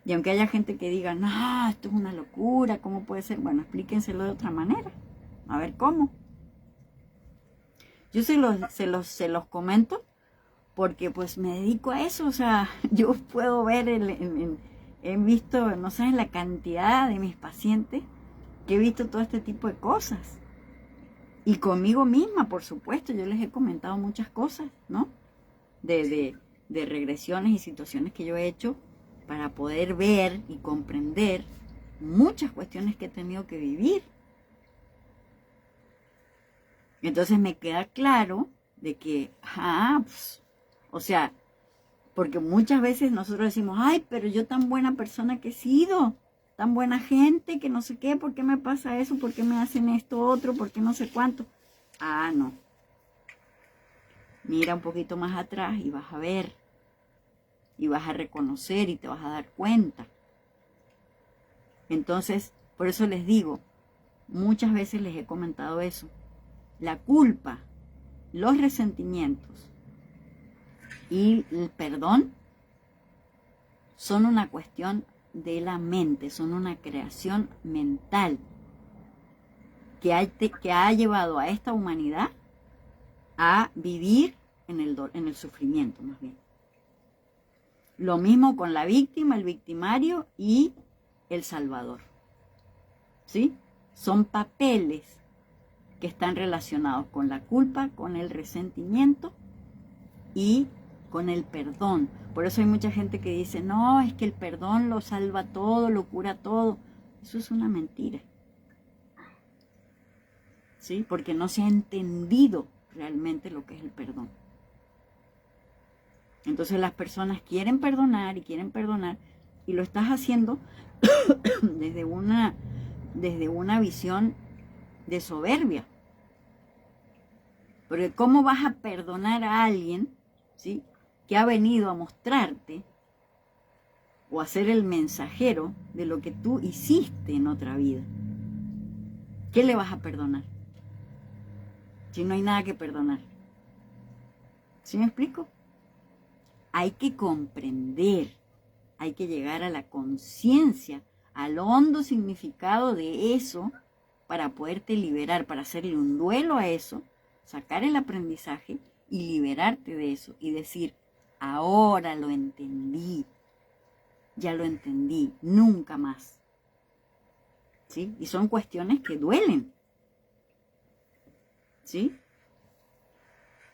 Y aunque haya gente que diga, no, esto es una locura, ¿cómo puede ser? Bueno, explíquenselo de otra manera, a ver cómo. Yo se los comento porque pues me dedico a eso, o sea, yo puedo ver, he visto, no sabes la cantidad de mis pacientes que he visto todo este tipo de cosas. Y conmigo misma, por supuesto, yo les he comentado muchas cosas, ¿no? De regresiones y situaciones que yo he hecho para poder ver y comprender muchas cuestiones que he tenido que vivir. Entonces me queda claro de que, pues, o sea, porque muchas veces nosotros decimos, ay, pero yo tan buena persona que he sido, tan buena gente, que no sé qué, ¿por qué me pasa eso? ¿Por qué me hacen esto otro? ¿Por qué no sé cuánto? No. Mira un poquito más atrás y vas a ver, y vas a reconocer y te vas a dar cuenta. Entonces, por eso les digo, muchas veces les he comentado eso. La culpa, los resentimientos y el perdón son una cuestión de la mente, son una creación mental que ha llevado a esta humanidad a vivir en el sufrimiento, más bien. Lo mismo con la víctima, el victimario y el salvador. ¿Sí? Son papeles que están relacionados con la culpa, con el resentimiento y con el perdón. Por eso hay mucha gente que dice, no, es que el perdón lo salva todo, lo cura todo. Eso es una mentira. ¿Sí? Porque no se ha entendido realmente lo que es el perdón. Entonces las personas quieren perdonar y lo estás haciendo desde una visión de soberbia. Porque ¿cómo vas a perdonar a alguien, ¿sí?, que ha venido a mostrarte o a ser el mensajero de lo que tú hiciste en otra vida? ¿Qué le vas a perdonar? Si no hay nada que perdonar. ¿Sí me explico? Hay que comprender, hay que llegar a la conciencia, al hondo significado de eso, para poderte liberar, para hacerle un duelo a eso, sacar el aprendizaje y liberarte de eso y decir, ahora lo entendí, ya lo entendí, nunca más. ¿Sí? Y son cuestiones que duelen. ¿Sí?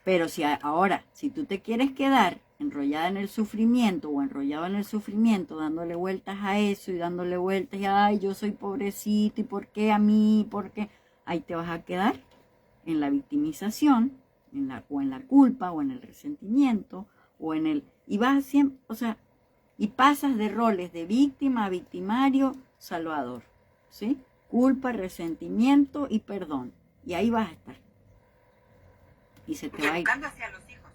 Pero si tú te quieres quedar enrollada en el sufrimiento o enrollado en el sufrimiento, dándole vueltas a eso y dándole vueltas y, ay, yo soy pobrecito y ¿por qué a mí? ¿Por qué? Ahí te vas a quedar en la victimización, o en la culpa, o en el resentimiento, y vas siempre, y pasas de roles de víctima a victimario, salvador, ¿sí? Culpa, resentimiento y perdón. Y ahí vas a estar. Y se te va a ir. Educando hacia los hijos.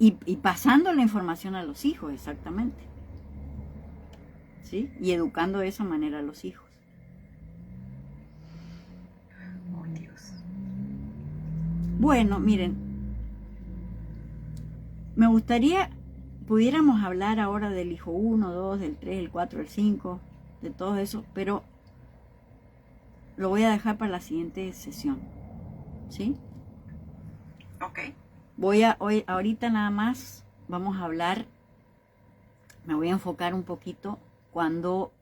Y pasando la información a los hijos, exactamente. ¿Sí? Y educando de esa manera a los hijos. Oh, Dios. Bueno, miren, me gustaría pudiéramos hablar ahora del hijo 1, 2, del 3, el 4, el 5, de todo eso, pero lo voy a dejar para la siguiente sesión. ¿Sí? Ok. Ahorita nada más vamos a hablar, me voy a enfocar un poquito cuando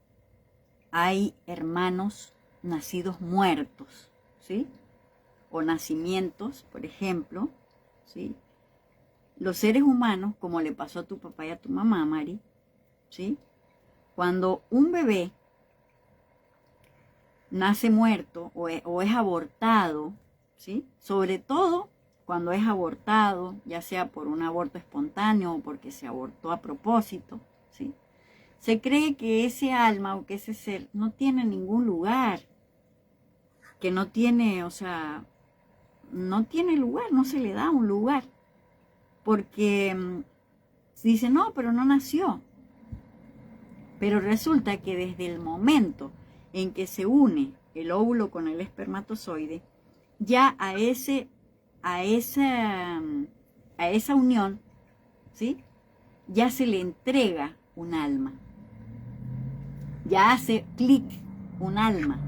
hay hermanos nacidos muertos, ¿sí? O nacimientos, por ejemplo, ¿sí? Los seres humanos, como le pasó a tu papá y a tu mamá, Mari, ¿sí? Cuando un bebé nace muerto o es abortado, ¿sí? Sobre todo cuando es abortado, ya sea por un aborto espontáneo o porque se abortó a propósito, ¿sí? Se cree que ese alma o que ese ser no tiene ningún lugar, que no tiene, no tiene lugar, no se le da un lugar, porque dice, no, pero no nació. Pero resulta que desde el momento en que se une el óvulo con el espermatozoide, ya a a esa unión, ¿sí? Ya se le entrega un alma. Ya hace clic un alma.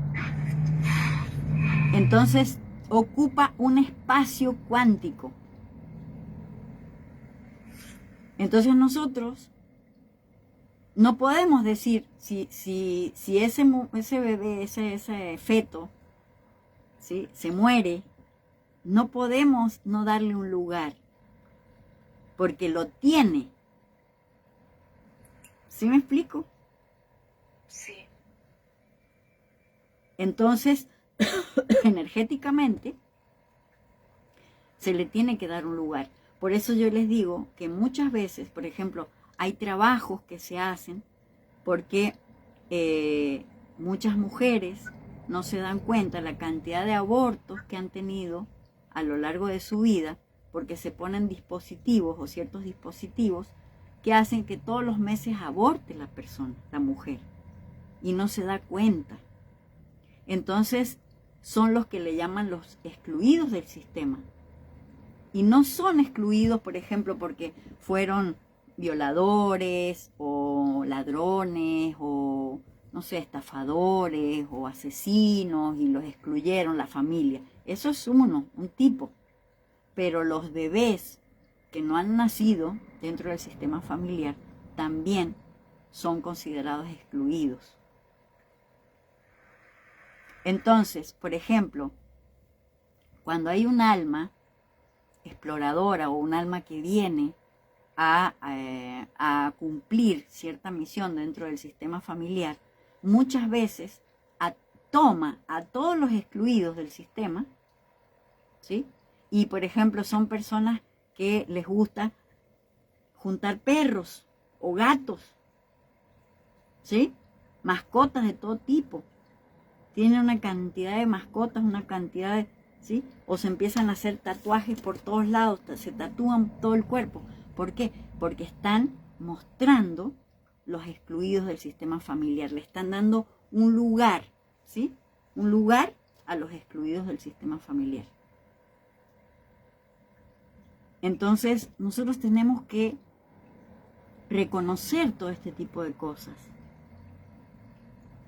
Entonces ocupa un espacio cuántico. Entonces nosotros no podemos decir si ese bebé, ese feto, ¿sí?, se muere, no podemos no darle un lugar, porque lo tiene. ¿Sí me explico? Sí. Entonces, energéticamente, se le tiene que dar un lugar. Por eso yo les digo que muchas veces, por ejemplo, hay trabajos que se hacen porque muchas mujeres no se dan cuenta la cantidad de abortos que han tenido a lo largo de su vida, porque se ponen dispositivos o ciertos dispositivos que hacen que todos los meses aborte la persona, la mujer, y no se da cuenta. Entonces son los que le llaman los excluidos del sistema. Y no son excluidos, por ejemplo, porque fueron violadores o ladrones o, no sé, estafadores o asesinos y los excluyeron la familia. Eso es un tipo. Pero los bebés que no han nacido dentro del sistema familiar también son considerados excluidos. Entonces, por ejemplo, cuando hay un alma exploradora o un alma que viene a cumplir cierta misión dentro del sistema familiar, muchas veces toma a todos los excluidos del sistema, ¿sí? Y por ejemplo son personas que les gusta juntar perros o gatos, ¿sí? Mascotas de todo tipo. Tienen una cantidad de mascotas, una cantidad de, ¿sí? O se empiezan a hacer tatuajes por todos lados, se tatúan todo el cuerpo. ¿Por qué? Porque están mostrando los excluidos del sistema familiar, le están dando un lugar, ¿sí? Un lugar a los excluidos del sistema familiar. Entonces, nosotros tenemos que reconocer todo este tipo de cosas,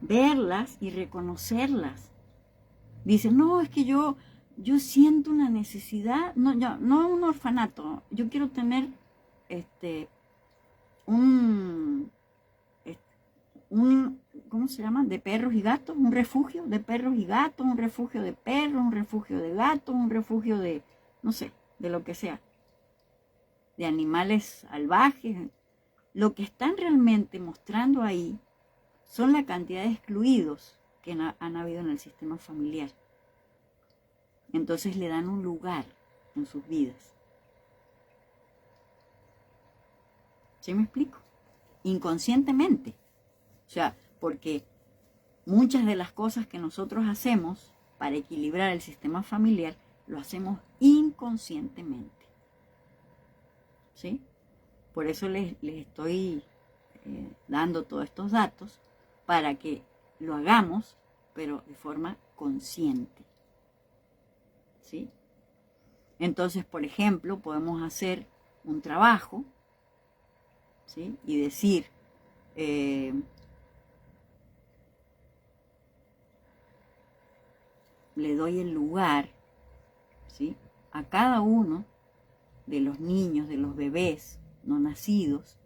verlas y reconocerlas. Dicen, no, es que yo siento una necesidad, no un orfanato, yo quiero tener un ¿cómo se llama? De perros y gatos, un refugio de perros y gatos, un refugio de perros, un refugio de gatos, un refugio de, no sé, de lo que sea, de animales salvajes. Lo que están realmente mostrando ahí son la cantidad de excluidos que han habido en el sistema familiar. Entonces le dan un lugar en sus vidas. ¿Sí me explico? Inconscientemente. O sea, porque muchas de las cosas que nosotros hacemos para equilibrar el sistema familiar, lo hacemos inconscientemente. ¿Sí? Por eso les estoy dando todos estos datos para que lo hagamos, pero de forma consciente. ¿Sí? Entonces, por ejemplo, podemos hacer un trabajo, ¿sí? Y decir, le doy el lugar, ¿sí?, a cada uno de los niños, de los bebés no nacidos,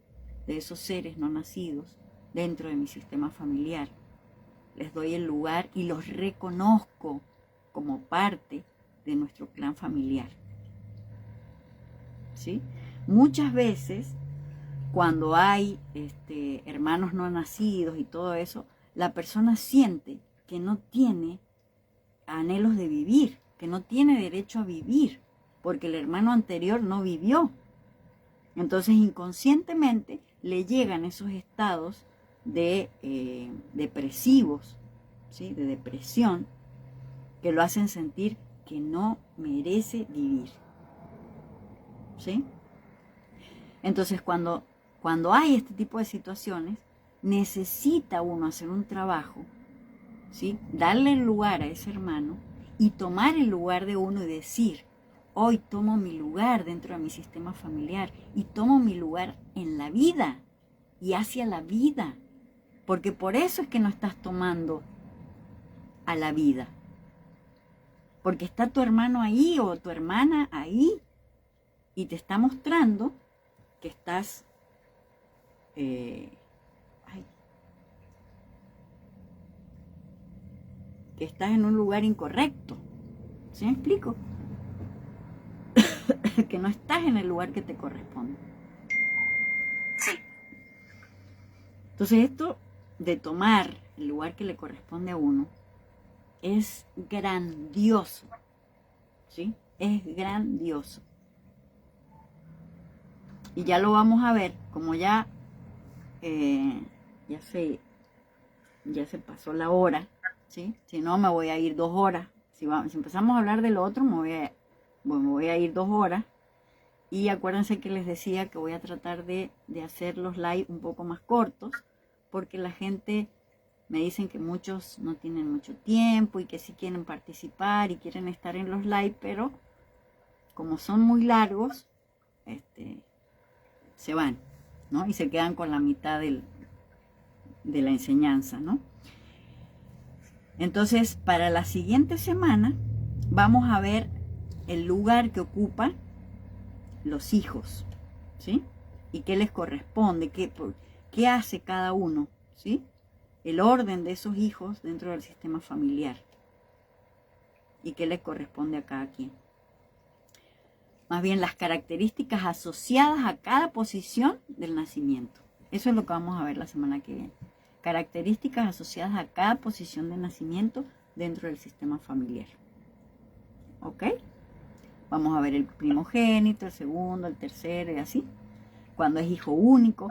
de esos seres no nacidos dentro de mi sistema familiar. Les doy el lugar y los reconozco como parte de nuestro clan familiar. ¿Sí? Muchas veces, cuando hay hermanos no nacidos y todo eso, la persona siente que no tiene anhelos de vivir, que no tiene derecho a vivir, porque el hermano anterior no vivió. Entonces, inconscientemente, le llegan esos estados de depresivos, ¿sí?, de depresión, que lo hacen sentir que no merece vivir. ¿Sí? Entonces, cuando hay este tipo de situaciones, necesita uno hacer un trabajo, ¿sí?, darle el lugar a ese hermano y tomar el lugar de uno y decir, hoy tomo mi lugar dentro de mi sistema familiar y tomo mi lugar en la vida y hacia la vida. Porque por eso es que no estás tomando a la vida. Porque está tu hermano ahí o tu hermana ahí y te está mostrando que estás que estás en un lugar incorrecto. ¿Sí me explico? Que no estás en el lugar que te corresponde. Sí. Entonces esto de tomar el lugar que le corresponde a uno es grandioso. ¿Sí? Es grandioso. Y ya lo vamos a ver, como ya se pasó la hora, ¿sí? Si no, me voy a ir 2 horas. Si empezamos a hablar de lo otro, me voy a ir 2 horas. Y acuérdense que les decía que voy a tratar de hacer los live un poco más cortos, porque la gente me dicen que muchos no tienen mucho tiempo y que sí quieren participar y quieren estar en los live, pero como son muy largos, se van, ¿no? Y se quedan con la mitad de la enseñanza, ¿no? Entonces, para la siguiente semana vamos a ver el lugar que ocupan los hijos, ¿sí? Y qué les corresponde, qué hace cada uno, ¿sí? El orden de esos hijos dentro del sistema familiar y qué les corresponde a cada quien. Más bien las características asociadas a cada posición del nacimiento. Eso es lo que vamos a ver la semana que viene. Características asociadas a cada posición de nacimiento dentro del sistema familiar. ¿Ok? Vamos a ver el primogénito, el segundo, el tercero y así. Cuando es hijo único.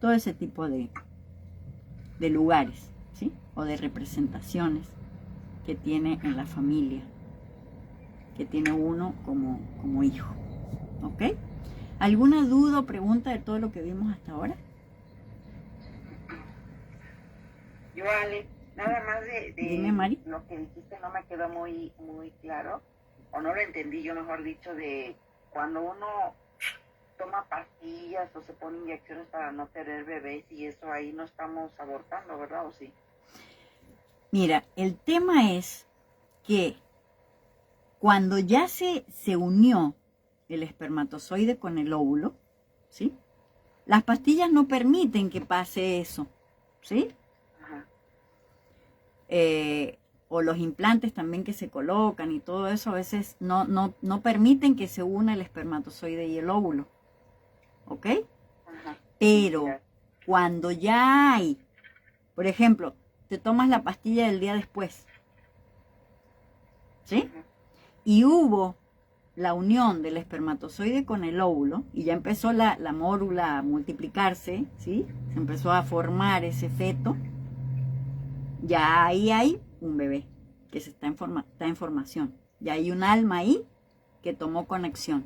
Todo ese tipo de lugares, ¿sí? O de representaciones que tiene en la familia, que tiene uno como hijo. ¿Ok? ¿Alguna duda o pregunta de todo lo que vimos hasta ahora? Yo, Ale, nada más Dime, Mari. lo que dijiste no me quedó muy claro, o no lo entendí yo, mejor dicho, de cuando uno toma pastillas o se pone inyecciones para no tener bebés y eso, ahí no estamos abortando, ¿verdad? ¿O sí? Mira, el tema es que cuando ya se unió el espermatozoide con el óvulo, ¿sí? Las pastillas no permiten que pase eso, ¿sí? Ajá. O los implantes también que se colocan y todo eso a veces no permiten que se una el espermatozoide y el óvulo, ¿ok? Ajá. Pero cuando ya hay, por ejemplo, te tomas la pastilla del día después, ¿sí? Ajá. Y hubo la unión del espermatozoide con el óvulo y ya empezó la mórula a multiplicarse, ¿sí? Se empezó a formar ese feto. Ya ahí hay un bebé que está en formación. Ya hay un alma ahí que tomó conexión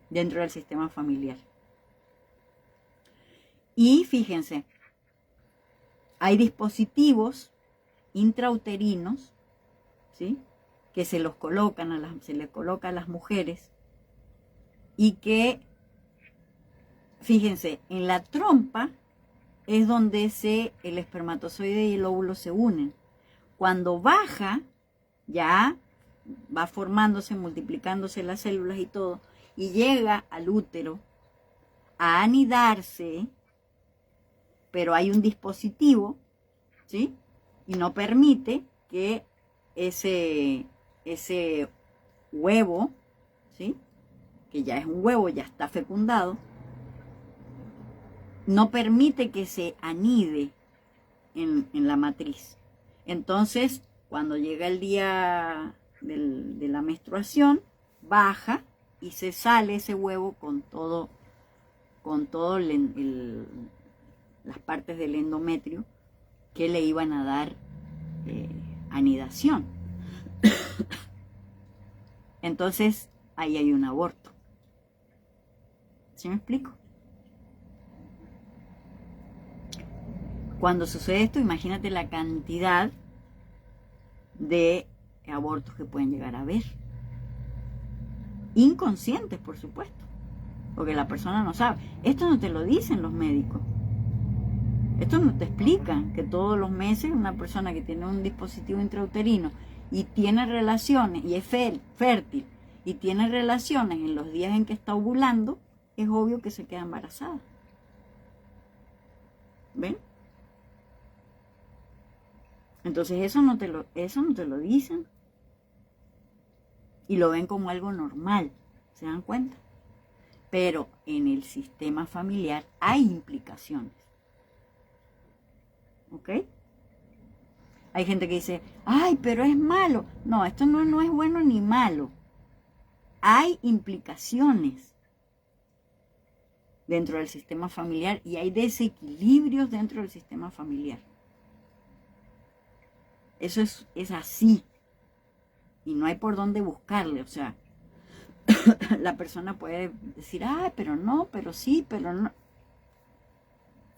dentro del sistema familiar. Y fíjense, hay dispositivos intrauterinos, ¿sí? Que se les coloca a las mujeres y que, fíjense, en la trompa es donde el espermatozoide y el óvulo se unen. Cuando baja, ya va formándose, multiplicándose las células y todo, y llega al útero a anidarse, pero hay un dispositivo, ¿sí? Y no permite que ese huevo, ¿sí? Que ya es un huevo, ya está fecundado, no permite que se anide en la matriz. Entonces, cuando llega el día de la menstruación, baja y se sale ese huevo con todo las partes del endometrio que le iban a dar anidación. Entonces, ahí hay un aborto. ¿Sí me explico? Cuando sucede esto, imagínate la cantidad de abortos que pueden llegar a haber. Inconscientes, por supuesto, porque la persona no sabe. Esto no te lo dicen los médicos. Esto no te explican que todos los meses una persona que tiene un dispositivo intrauterino y tiene relaciones y es fértil y tiene relaciones en los días en que está ovulando, es obvio que se queda embarazada. ¿Ven? Entonces eso no te lo dicen. Y lo ven como algo normal. ¿Se dan cuenta? Pero en el sistema familiar hay implicaciones. ¿Ok? Hay gente que dice, ay, pero es malo. No, esto no es bueno ni malo. Hay implicaciones dentro del sistema familiar y hay desequilibrios dentro del sistema familiar. Eso es así. Y no hay por dónde buscarle. O sea, la persona puede decir, ay, pero no, pero sí, pero no.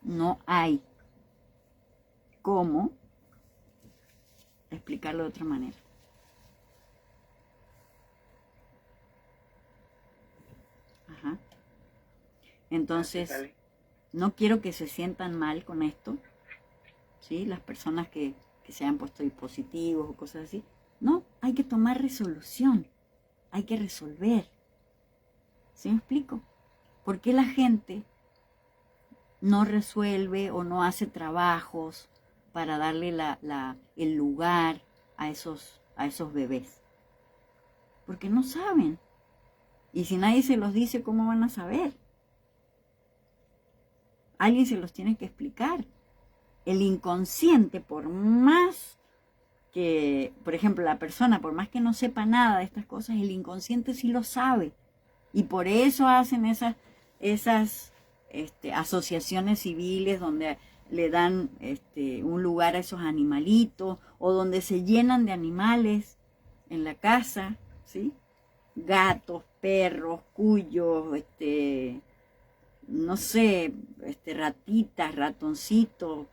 No hay cómo explicarlo de otra manera. Ajá. Entonces, no quiero que se sientan mal con esto, ¿sí? Las personas que se han puesto dispositivos o cosas así. No, hay que tomar resolución, hay que resolver. ¿Sí me explico? ¿Por qué la gente no resuelve o no hace trabajos para darle el lugar a esos bebés? Porque no saben. Y si nadie se los dice, ¿cómo van a saber? Alguien se los tiene que explicar. El inconsciente, por más que, por ejemplo, la persona, por más que no sepa nada de estas cosas, el inconsciente sí lo sabe. Y por eso hacen esas asociaciones civiles donde le dan un lugar a esos animalitos, o donde se llenan de animales en la casa, ¿sí? Gatos, perros, cuyos, no sé, ratitas, ratoncitos,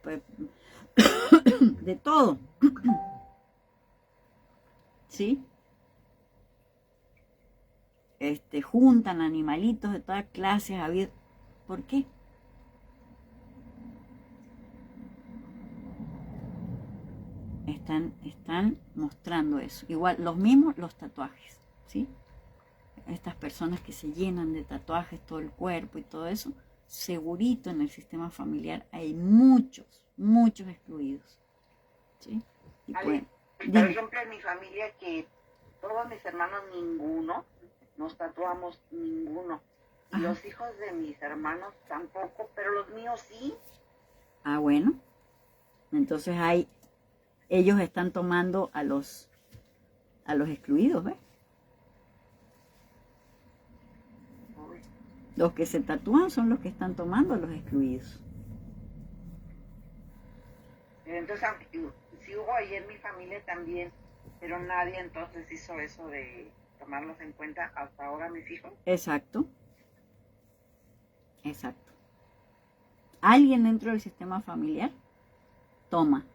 de todo. ¿Sí? Juntan animalitos de todas clases. ¿Por qué? Están mostrando eso. Igual, los tatuajes, ¿sí? Estas personas que se llenan de tatuajes todo el cuerpo y todo eso, segurito en el sistema familiar hay muchos excluidos, ¿sí? Y Ale, por ejemplo, en mi familia, que todos mis hermanos, ninguno, nos tatuamos ninguno. Y ajá, los hijos de mis hermanos tampoco, pero los míos sí. Ah, bueno. Entonces ellos están tomando a los excluidos, ¿ves? Los que se tatúan son los que están tomando a los excluidos. Entonces, si hubo ahí en mi familia también, pero nadie entonces hizo eso de tomarlos en cuenta hasta ahora mis hijos. Exacto. Alguien dentro del sistema familiar toma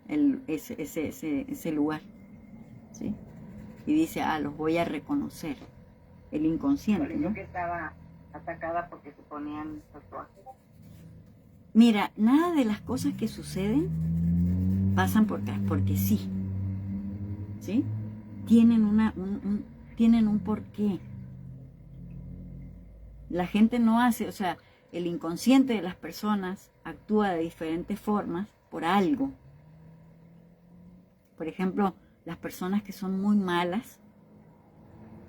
ese lugar, ¿sí? Y dice, los voy a reconocer. El inconsciente, ¿no? ¿no? Que estaba atacada porque se ponían tatuajes. Mira, nada de las cosas que suceden pasan porque sí. ¿Sí? Tienen un porqué. La gente no hace, o sea, el inconsciente de las personas actúa de diferentes formas por algo. Por ejemplo, las personas que son muy malas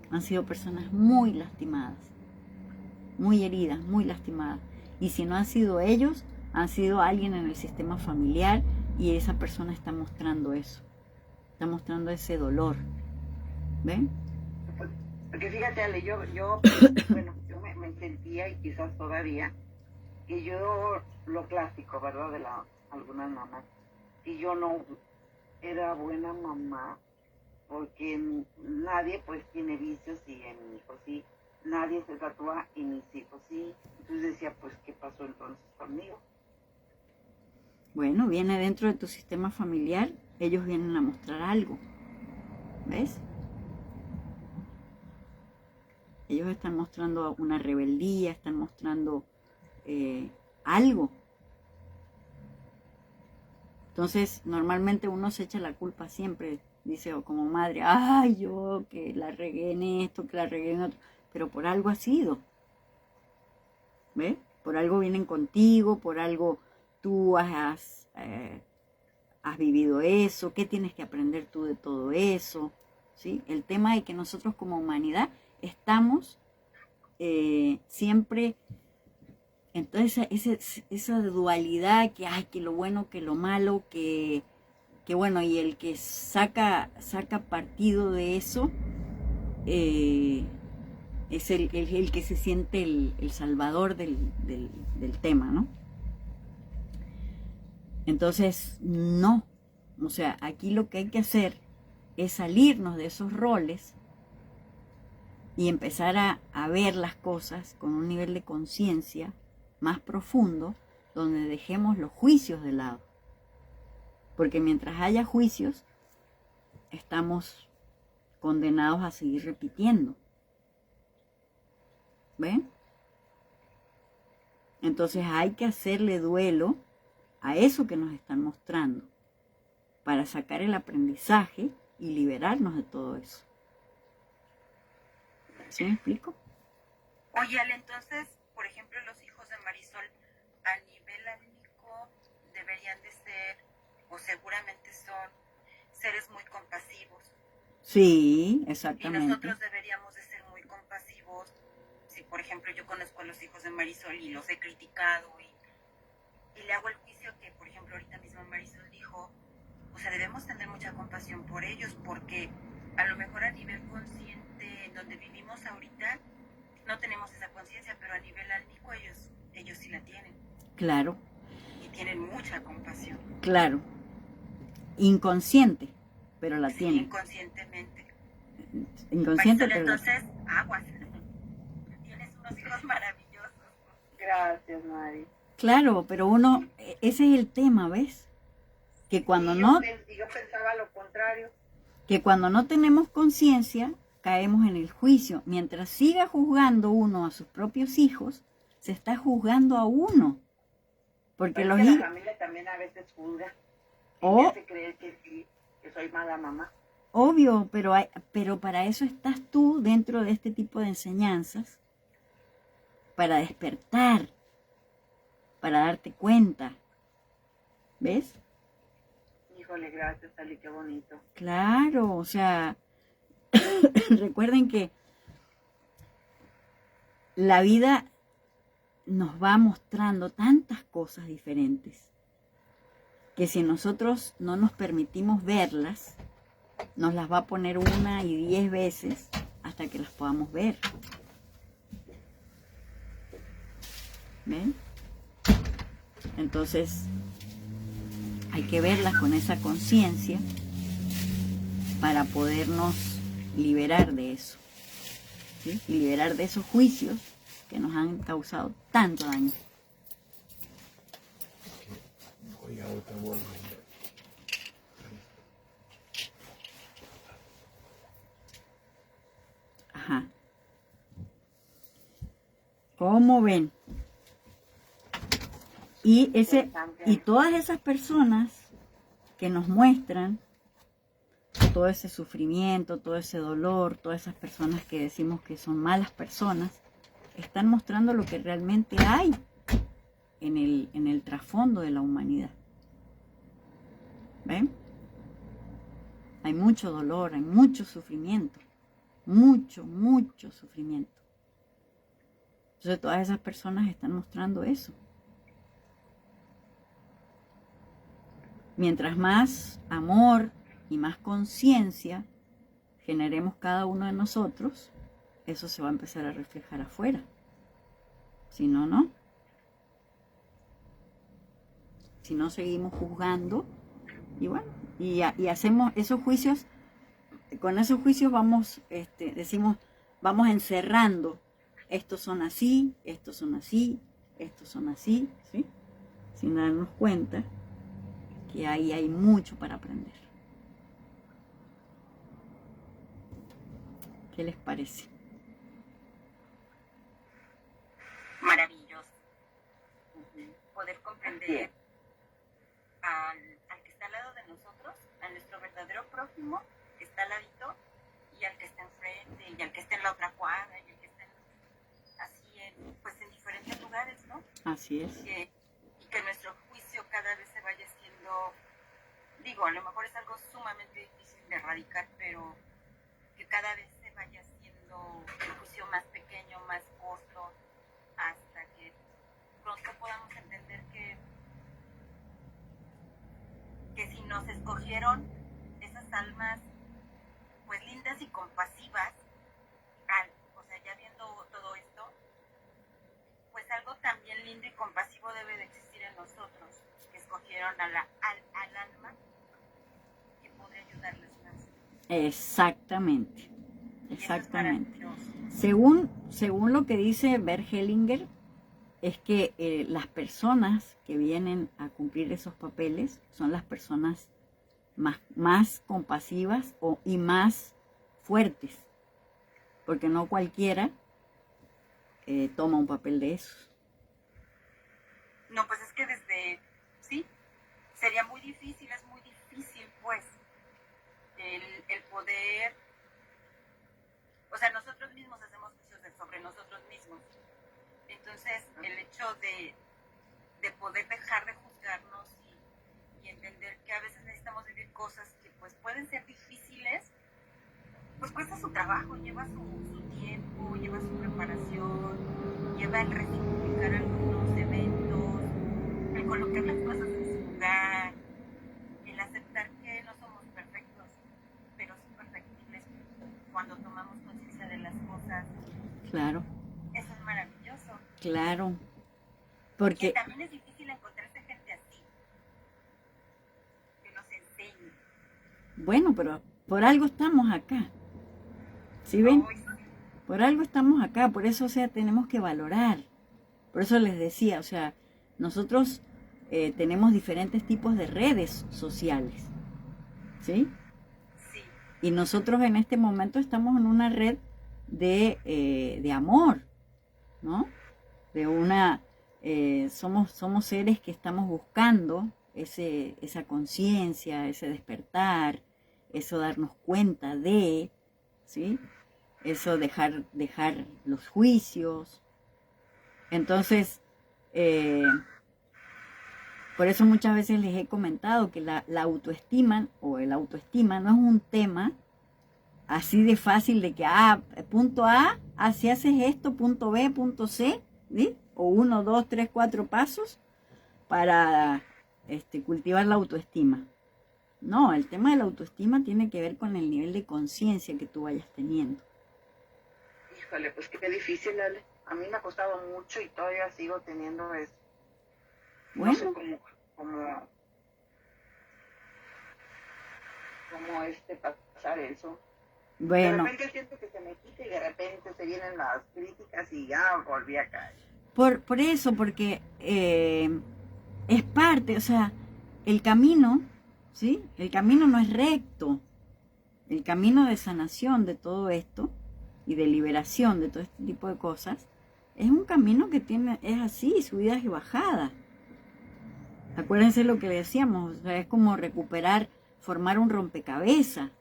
han sido personas muy lastimadas, muy heridas, muy lastimadas. Y si no han sido ellos, han sido alguien en el sistema familiar, y esa persona está mostrando eso. Está mostrando ese dolor. ¿Ven? Porque fíjate, Ale, yo bueno, yo me sentía, y quizás todavía, que yo, lo clásico, ¿verdad? De algunas mamás, que yo no era buena mamá, porque nadie pues tiene vicios, y en mi hijo sí, nadie se tatúa y mis hijos sí. Entonces decía, pues, ¿qué pasó entonces conmigo? Bueno, viene dentro de tu sistema familiar, ellos vienen a mostrar algo. ¿Ves? Ellos están mostrando una rebeldía, están mostrando algo. Entonces, normalmente uno se echa la culpa siempre, dice, o como madre, ay, yo que la regué en esto, que la regué en otro, pero por algo ha sido. ¿Ves? Por algo vienen contigo, por algo tú has vivido eso, ¿qué tienes que aprender tú de todo eso? ¿Sí? El tema de que nosotros como humanidad estamos siempre, entonces esa dualidad que hay, que lo bueno, que lo malo, que bueno, y el que saca partido de eso es el que se siente el salvador del tema, ¿no? Entonces, no. O sea, aquí lo que hay que hacer es salirnos de esos roles y empezar a ver las cosas con un nivel de conciencia más profundo, donde dejemos los juicios de lado. Porque mientras haya juicios, estamos condenados a seguir repitiendo. ¿Ven? Entonces hay que hacerle duelo a eso que nos están mostrando para sacar el aprendizaje y liberarnos de todo eso. ¿Sí me explico? Oye, Ale, entonces, por ejemplo, los hijos de Marisol, a nivel álmico, deberían de ser, o seguramente son, seres muy compasivos. Sí, Y exactamente. nosotros deberíamos de ser muy compasivos. Si, por ejemplo, yo conozco a los hijos de Marisol y los he criticado y le hago el juicio que, por ejemplo, ahorita mismo Marisol dijo, o sea, debemos tener mucha compasión por ellos, porque a lo mejor a nivel consciente, en donde vivimos ahorita, no tenemos esa conciencia, pero a nivel álmico ellos sí la tienen. Claro, Y tienen mucha compasión. claro. Inconsciente, pero la Sí, tiene. inconscientemente. Inconsciente, Marisol, pero entonces, aguas. Tienes unos hijos maravillosos. Gracias, Mari. claro, pero uno, ese es el tema, ¿ves? Que cuando Sí, no, yo pensaba lo contrario. que cuando no tenemos conciencia, caemos en el juicio. Mientras siga juzgando uno a sus propios hijos, se está juzgando a uno. Porque Pero los es que hijos, la familia también a veces juzga. Y Oh. me hace creer que sí, que soy mala mamá. obvio, pero para eso estás tú dentro de este tipo de enseñanzas, para despertar, para darte cuenta. ¿Ves? Híjole, gracias, Ali, qué bonito. Claro, o sea, recuerden que la vida nos va mostrando tantas cosas diferentes que si nosotros no nos permitimos verlas, nos las va a poner 1 y 10 veces hasta que las podamos ver. ¿Ven? Entonces, hay que verlas con esa conciencia para podernos liberar de eso, ¿sí? Y liberar de esos juicios que nos han causado tanto daño. Oiga, otra vuelta. Ajá. ¿Cómo ven? Y todas esas personas que nos muestran todo ese sufrimiento, todo ese dolor, todas esas personas que decimos que son malas personas, están mostrando lo que realmente hay en el trasfondo de la humanidad. ¿Ven? Hay mucho dolor, hay mucho sufrimiento, mucho sufrimiento. Entonces todas esas personas están mostrando eso. Mientras más amor y más conciencia generemos cada uno de nosotros, eso se va a empezar a reflejar afuera. Si no, no. Si no, seguimos juzgando y bueno, y hacemos esos juicios. Con esos juicios vamos, decimos, vamos encerrando. Estos son así, estos son así, estos son así, ¿sí? Sin darnos cuenta que ahí hay mucho para aprender. ¿Qué les parece? Maravilloso. Poder comprender al que está al lado de nosotros, a nuestro verdadero prójimo, que está al ladito, y al que está enfrente, y al que está en la otra cuadra, y al que está en diferentes lugares, ¿no? Así es. Y que nuestro juicio cada vez se vaya haciendo, digo, a lo mejor es algo sumamente difícil de erradicar, pero que cada vez se vaya haciendo un juicio más pequeño, más corto, hasta que pronto podamos entender que si nos escogieron esas almas pues lindas y compasivas, o sea, ya viendo todo esto, pues algo también lindo y compasivo debe de existir en nosotros, que escogieron al alma que podría ayudarles más. Exactamente, exactamente. Es Según lo que dice Bert Hellinger, es que las personas que vienen a cumplir esos papeles son las personas más compasivas y más fuertes, porque no cualquiera toma un papel de esos. No, pues es que sí, sería muy difícil, es muy difícil, pues, el poder, o sea, nosotros mismos hacemos juicios sobre nosotros mismos. Entonces, el hecho de poder dejar de juzgarnos y entender que a veces necesitamos vivir cosas que pues pueden ser difíciles, pues cuesta su trabajo, lleva su tiempo, lleva su preparación, lleva el resignificar algunos eventos, el colocar las cosas en su lugar, el aceptar que no somos perfectos, pero sí perfectibles cuando tomamos conciencia de las cosas. Claro. Eso es maravilloso. Claro. Porque y también es difícil encontrarse gente así, que nos enseñe. Bueno, pero por algo estamos acá. ¿Sí ven? Por algo estamos acá, por eso, o sea, tenemos que valorar. Por eso les decía, o sea, nosotros tenemos diferentes tipos de redes sociales, ¿sí? Sí. Y nosotros en este momento estamos en una red de amor, ¿no? Somos seres que estamos buscando esa conciencia, ese despertar, eso darnos cuenta de, ¿sí? Eso dejar los juicios. Entonces, por eso muchas veces les he comentado que la autoestima o el autoestima no es un tema así de fácil de que, punto A, si haces esto, punto B, punto C, ¿sí? O 1, 2, 3, 4 pasos para cultivar la autoestima. No, el tema de la autoestima tiene que ver con el nivel de conciencia que tú vayas teniendo. Híjole, pues qué difícil, Ale. A mí me ha costado mucho y todavía sigo teniendo eso. Bueno. No sé cómo pasar eso. Bueno. De repente siento que se me quita y de repente se vienen las críticas y ya volví a caer. Por eso, porque es parte, o sea, el camino, ¿sí? El camino no es recto. El camino de sanación de todo esto y de liberación de todo este tipo de cosas es un camino que es así, subidas y bajadas. Acuérdense lo que le decíamos, o sea, es como recuperar, formar un rompecabezas.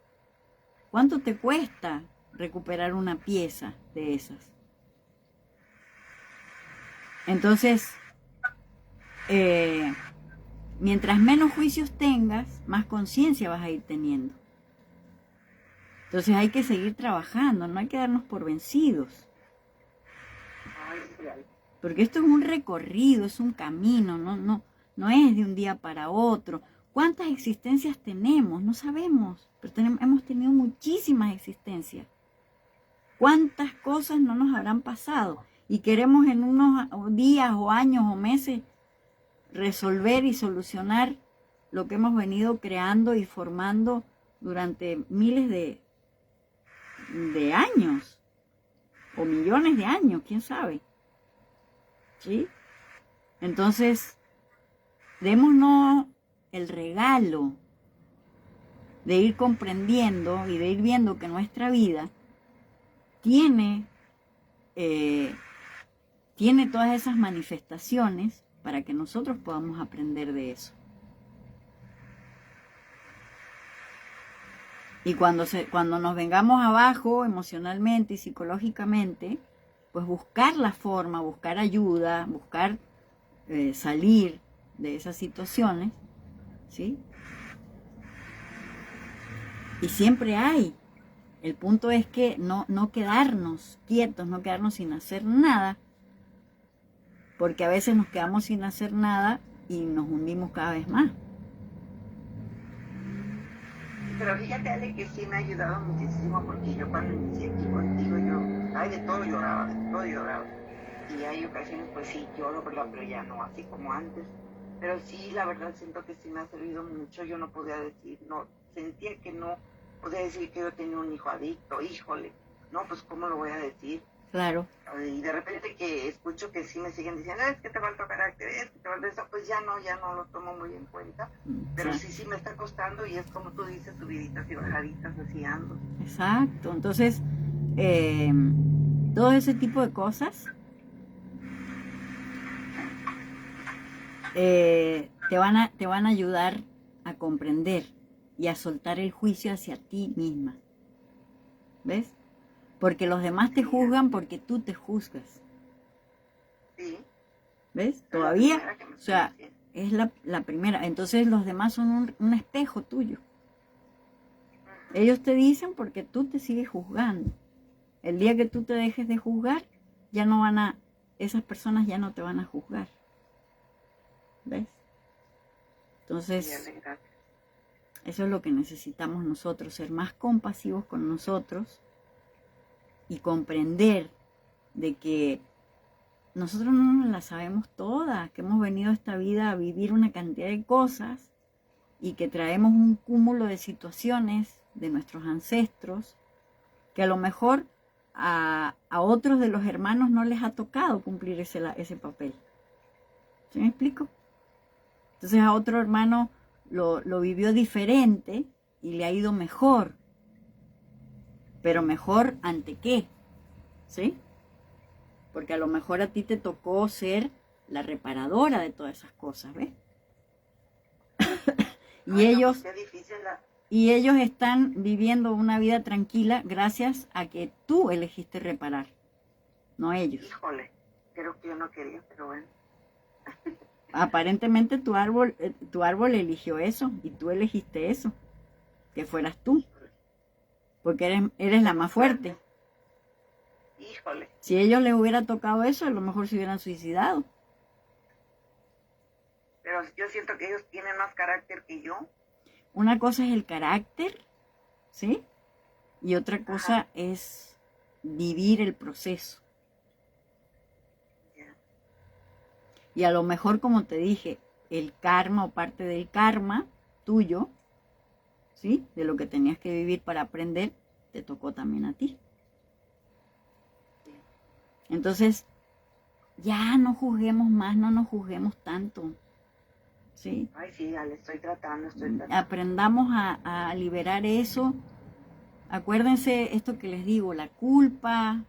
¿Cuánto te cuesta recuperar una pieza de esas? Entonces, mientras menos juicios tengas, más conciencia vas a ir teniendo. Entonces hay que seguir trabajando, no hay que darnos por vencidos. Porque esto es un recorrido, es un camino, no es de un día para otro. ¿Cuántas existencias tenemos? No sabemos, pero hemos tenido muchísimas existencias. ¿Cuántas cosas no nos habrán pasado? Y queremos en unos días o años o meses resolver y solucionar lo que hemos venido creando y formando durante miles de años o millones de años, quién sabe. ¿Sí? Entonces, démonos el regalo de ir comprendiendo y de ir viendo que nuestra vida tiene todas esas manifestaciones para que nosotros podamos aprender de eso. Y cuando nos vengamos abajo emocionalmente y psicológicamente, pues buscar la forma, buscar ayuda, buscar salir de esas situaciones, ¿sí? Y siempre hay. El punto es que no quedarnos quietos, no quedarnos sin hacer nada, porque a veces nos quedamos sin hacer nada y nos hundimos cada vez más. Pero fíjate, Ale, que sí me ha ayudado muchísimo, porque yo cuando inicié aquí contigo, de todo lloraba. Y hay ocasiones, pues sí, lloro, ¿verdad? Pero ya no así como antes. Pero sí, la verdad, siento que sí me ha servido mucho. Yo no podía decir, no, sentía que no podía decir que yo tenía un hijo adicto, híjole. No, pues, ¿cómo lo voy a decir? Claro. Y de repente que escucho que sí me siguen diciendo, es que te falta carácter, es que te falta eso, pues ya no lo tomo muy en cuenta. Pero sí me está costando, y es como tú dices, subiditas y bajaditas, así ando. Exacto. Entonces, todo ese tipo de cosas te van a ayudar a comprender y a soltar el juicio hacia ti misma. ¿Ves? Porque los demás te juzgan porque tú te juzgas. Sí. ¿Ves? Todavía, o sea, es la primera. Entonces los demás son un espejo tuyo. Ellos te dicen porque tú te sigues juzgando. El día que tú te dejes de juzgar, esas personas ya no te van a juzgar. ¿Ves? Entonces, eso es lo que necesitamos nosotros, ser más compasivos con nosotros y comprender de que nosotros no nos las sabemos todas, que hemos venido a esta vida a vivir una cantidad de cosas y que traemos un cúmulo de situaciones de nuestros ancestros que a lo mejor a otros de los hermanos no les ha tocado cumplir ese papel. ¿Sí me explico? Entonces a otro hermano lo vivió diferente y le ha ido mejor. Pero mejor ante qué, ¿sí? Porque a lo mejor a ti te tocó ser la reparadora de todas esas cosas, ¿ves? Y ellos están viviendo una vida tranquila gracias a que tú elegiste reparar, no ellos. Híjole, creo que yo no quería, pero bueno. Aparentemente tu árbol eligió eso y tú elegiste eso, que fueras tú. Porque eres la más fuerte. Híjole. Si a ellos les hubiera tocado eso, a lo mejor se hubieran suicidado. Pero yo siento que ellos tienen más carácter que yo. Una cosa es el carácter, ¿sí? Y otra cosa es vivir el proceso. Yeah. Y a lo mejor, como te dije, el karma o parte del karma tuyo, ¿sí? De lo que tenías que vivir para aprender, te tocó también a ti. Entonces, ya no juzguemos más, no nos juzguemos tanto, ¿sí? Ay, sí, ya le estoy tratando. Aprendamos a liberar eso. Acuérdense esto que les digo, la culpa,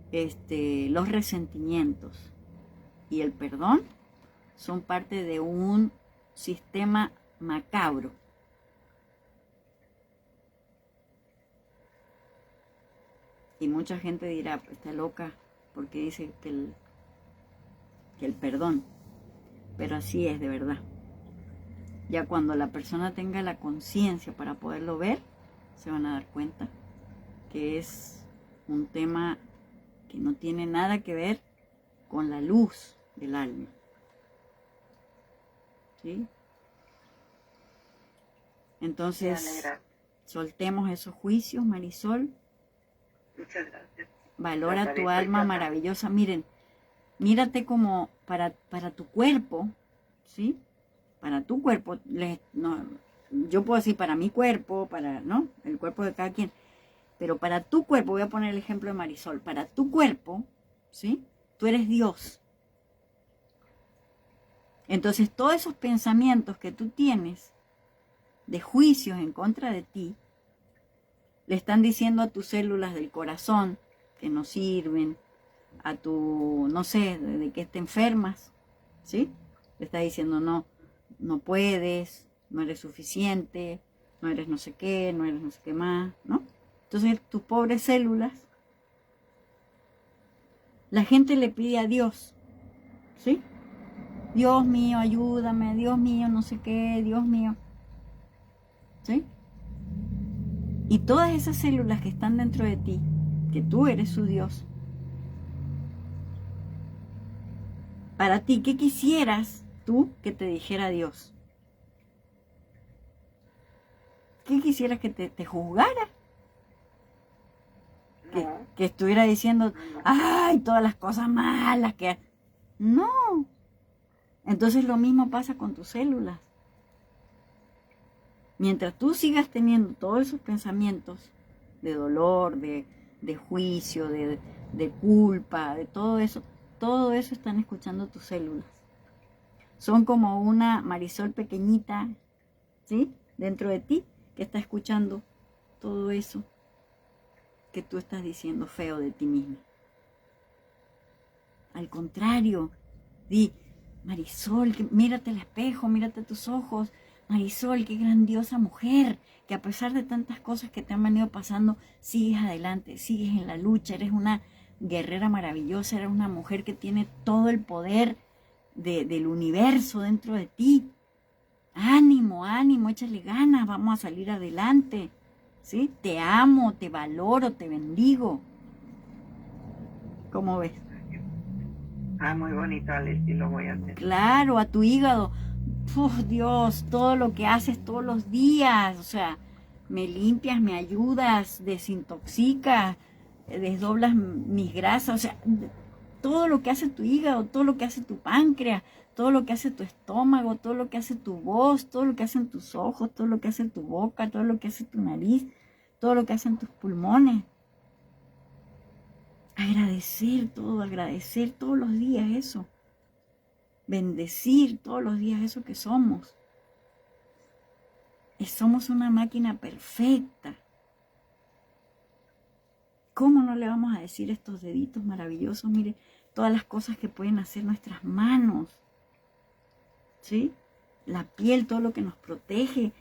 los resentimientos y el perdón son parte de un sistema macabro. Y mucha gente dirá, está loca, porque dice que el perdón. Pero así es de verdad. Ya cuando la persona tenga la conciencia para poderlo ver, se van a dar cuenta que es un tema que no tiene nada que ver con la luz del alma. ¿Sí? Entonces, soltemos esos juicios, Marisol. Muchas gracias. Valora tu alma maravillosa. Miren, mírate como para tu cuerpo, ¿sí? Para tu cuerpo, yo puedo decir para mi cuerpo, ¿no? El cuerpo de cada quien. Pero para tu cuerpo, voy a poner el ejemplo de Marisol, para tu cuerpo, ¿sí? Tú eres Dios. Entonces, todos esos pensamientos que tú tienes de juicios en contra de ti, le están diciendo a tus células del corazón que no sirven, a tu, no sé, de que te enfermas, ¿sí? Le estás diciendo, no, no puedes, no eres suficiente, no eres no sé qué, no eres no sé qué más, ¿no? Entonces, tus pobres células, la gente le pide a Dios, ¿sí? Dios mío, ayúdame, Dios mío, no sé qué, Dios mío, ¿sí? Y todas esas células que están dentro de ti, que tú eres su Dios, para ti, ¿qué quisieras tú que te dijera Dios? ¿Qué quisieras que te juzgara? Que estuviera diciendo, ay, todas las cosas malas que... No. Entonces lo mismo pasa con tus células. Mientras tú sigas teniendo todos esos pensamientos de dolor, de juicio, de culpa, de todo eso están escuchando tus células. Son como una Marisol pequeñita, ¿sí? Dentro de ti, que está escuchando todo eso que tú estás diciendo feo de ti misma. Al contrario, di, Marisol, mírate al espejo, mírate a tus ojos. Marisol, qué grandiosa mujer, que a pesar de tantas cosas que te han venido pasando, sigues adelante, sigues en la lucha, eres una guerrera maravillosa, eres una mujer que tiene todo el poder del universo dentro de ti. Ánimo, ánimo, échale ganas, vamos a salir adelante, ¿sí? Te amo, te valoro, te bendigo. ¿Cómo ves? Muy bonito, Alex, y lo voy a hacer. Claro, a tu hígado. Dios, todo lo que haces todos los días, o sea, me limpias, me ayudas, desintoxicas, desdoblas mis grasas, o sea, todo lo que hace tu hígado, todo lo que hace tu páncreas, todo lo que hace tu estómago, todo lo que hace tu voz, todo lo que hacen tus ojos, todo lo que hace tu boca, todo lo que hace tu nariz, todo lo que hacen tus pulmones. Agradecer todos los días eso. Bendecir todos los días eso que somos. Y somos una máquina perfecta. ¿Cómo no le vamos a decir a estos deditos maravillosos? Mire, todas las cosas que pueden hacer nuestras manos. ¿Sí? La piel, todo lo que nos protege.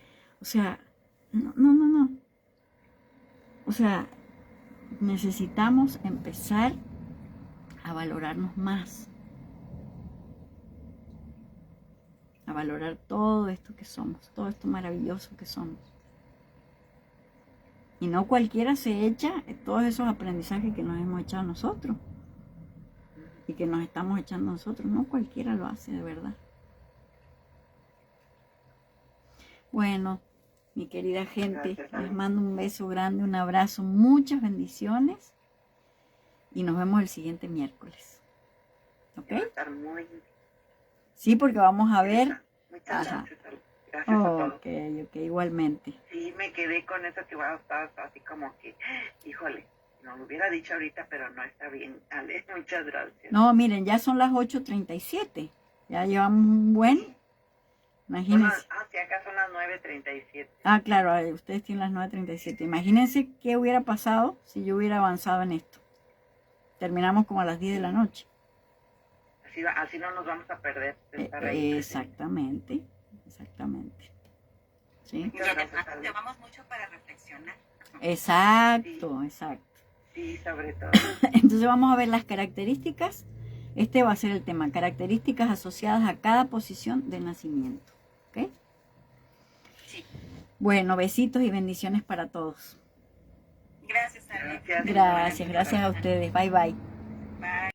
O sea, no. O sea, necesitamos empezar a valorarnos más. A valorar todo esto que somos, todo esto maravilloso que somos. Y no cualquiera se echa todos esos aprendizajes que nos hemos echado nosotros y que nos estamos echando nosotros. No cualquiera lo hace, de verdad. Bueno, mi querida gente, les mando un beso grande, un abrazo, muchas bendiciones y nos vemos el siguiente miércoles. ¿Ok? Sí, porque vamos a ver. Muchas gracias. Gracias a todos. Ok, igualmente. Sí, me quedé con eso que va a estar así como que, híjole, no lo hubiera dicho ahorita, pero no está bien. Ale, muchas gracias. No, miren, ya son las 8:37. Ya llevamos un buen. Imagínense. Sí, acá son las 9:37. Claro, ustedes tienen las 9:37. Imagínense qué hubiera pasado si yo hubiera avanzado en esto. Terminamos como a las 10 de la noche. Así no nos vamos a perder de estar ahí. Exactamente. ¿Sí? Y además llevamos mucho para reflexionar. Exacto. Sí, sobre todo. Entonces vamos a ver las características. Este va a ser el tema, características asociadas a cada posición de nacimiento. ¿Ok? Sí. Bueno, besitos y bendiciones para todos. Gracias, Alex. Gracias a ustedes. Bye, bye.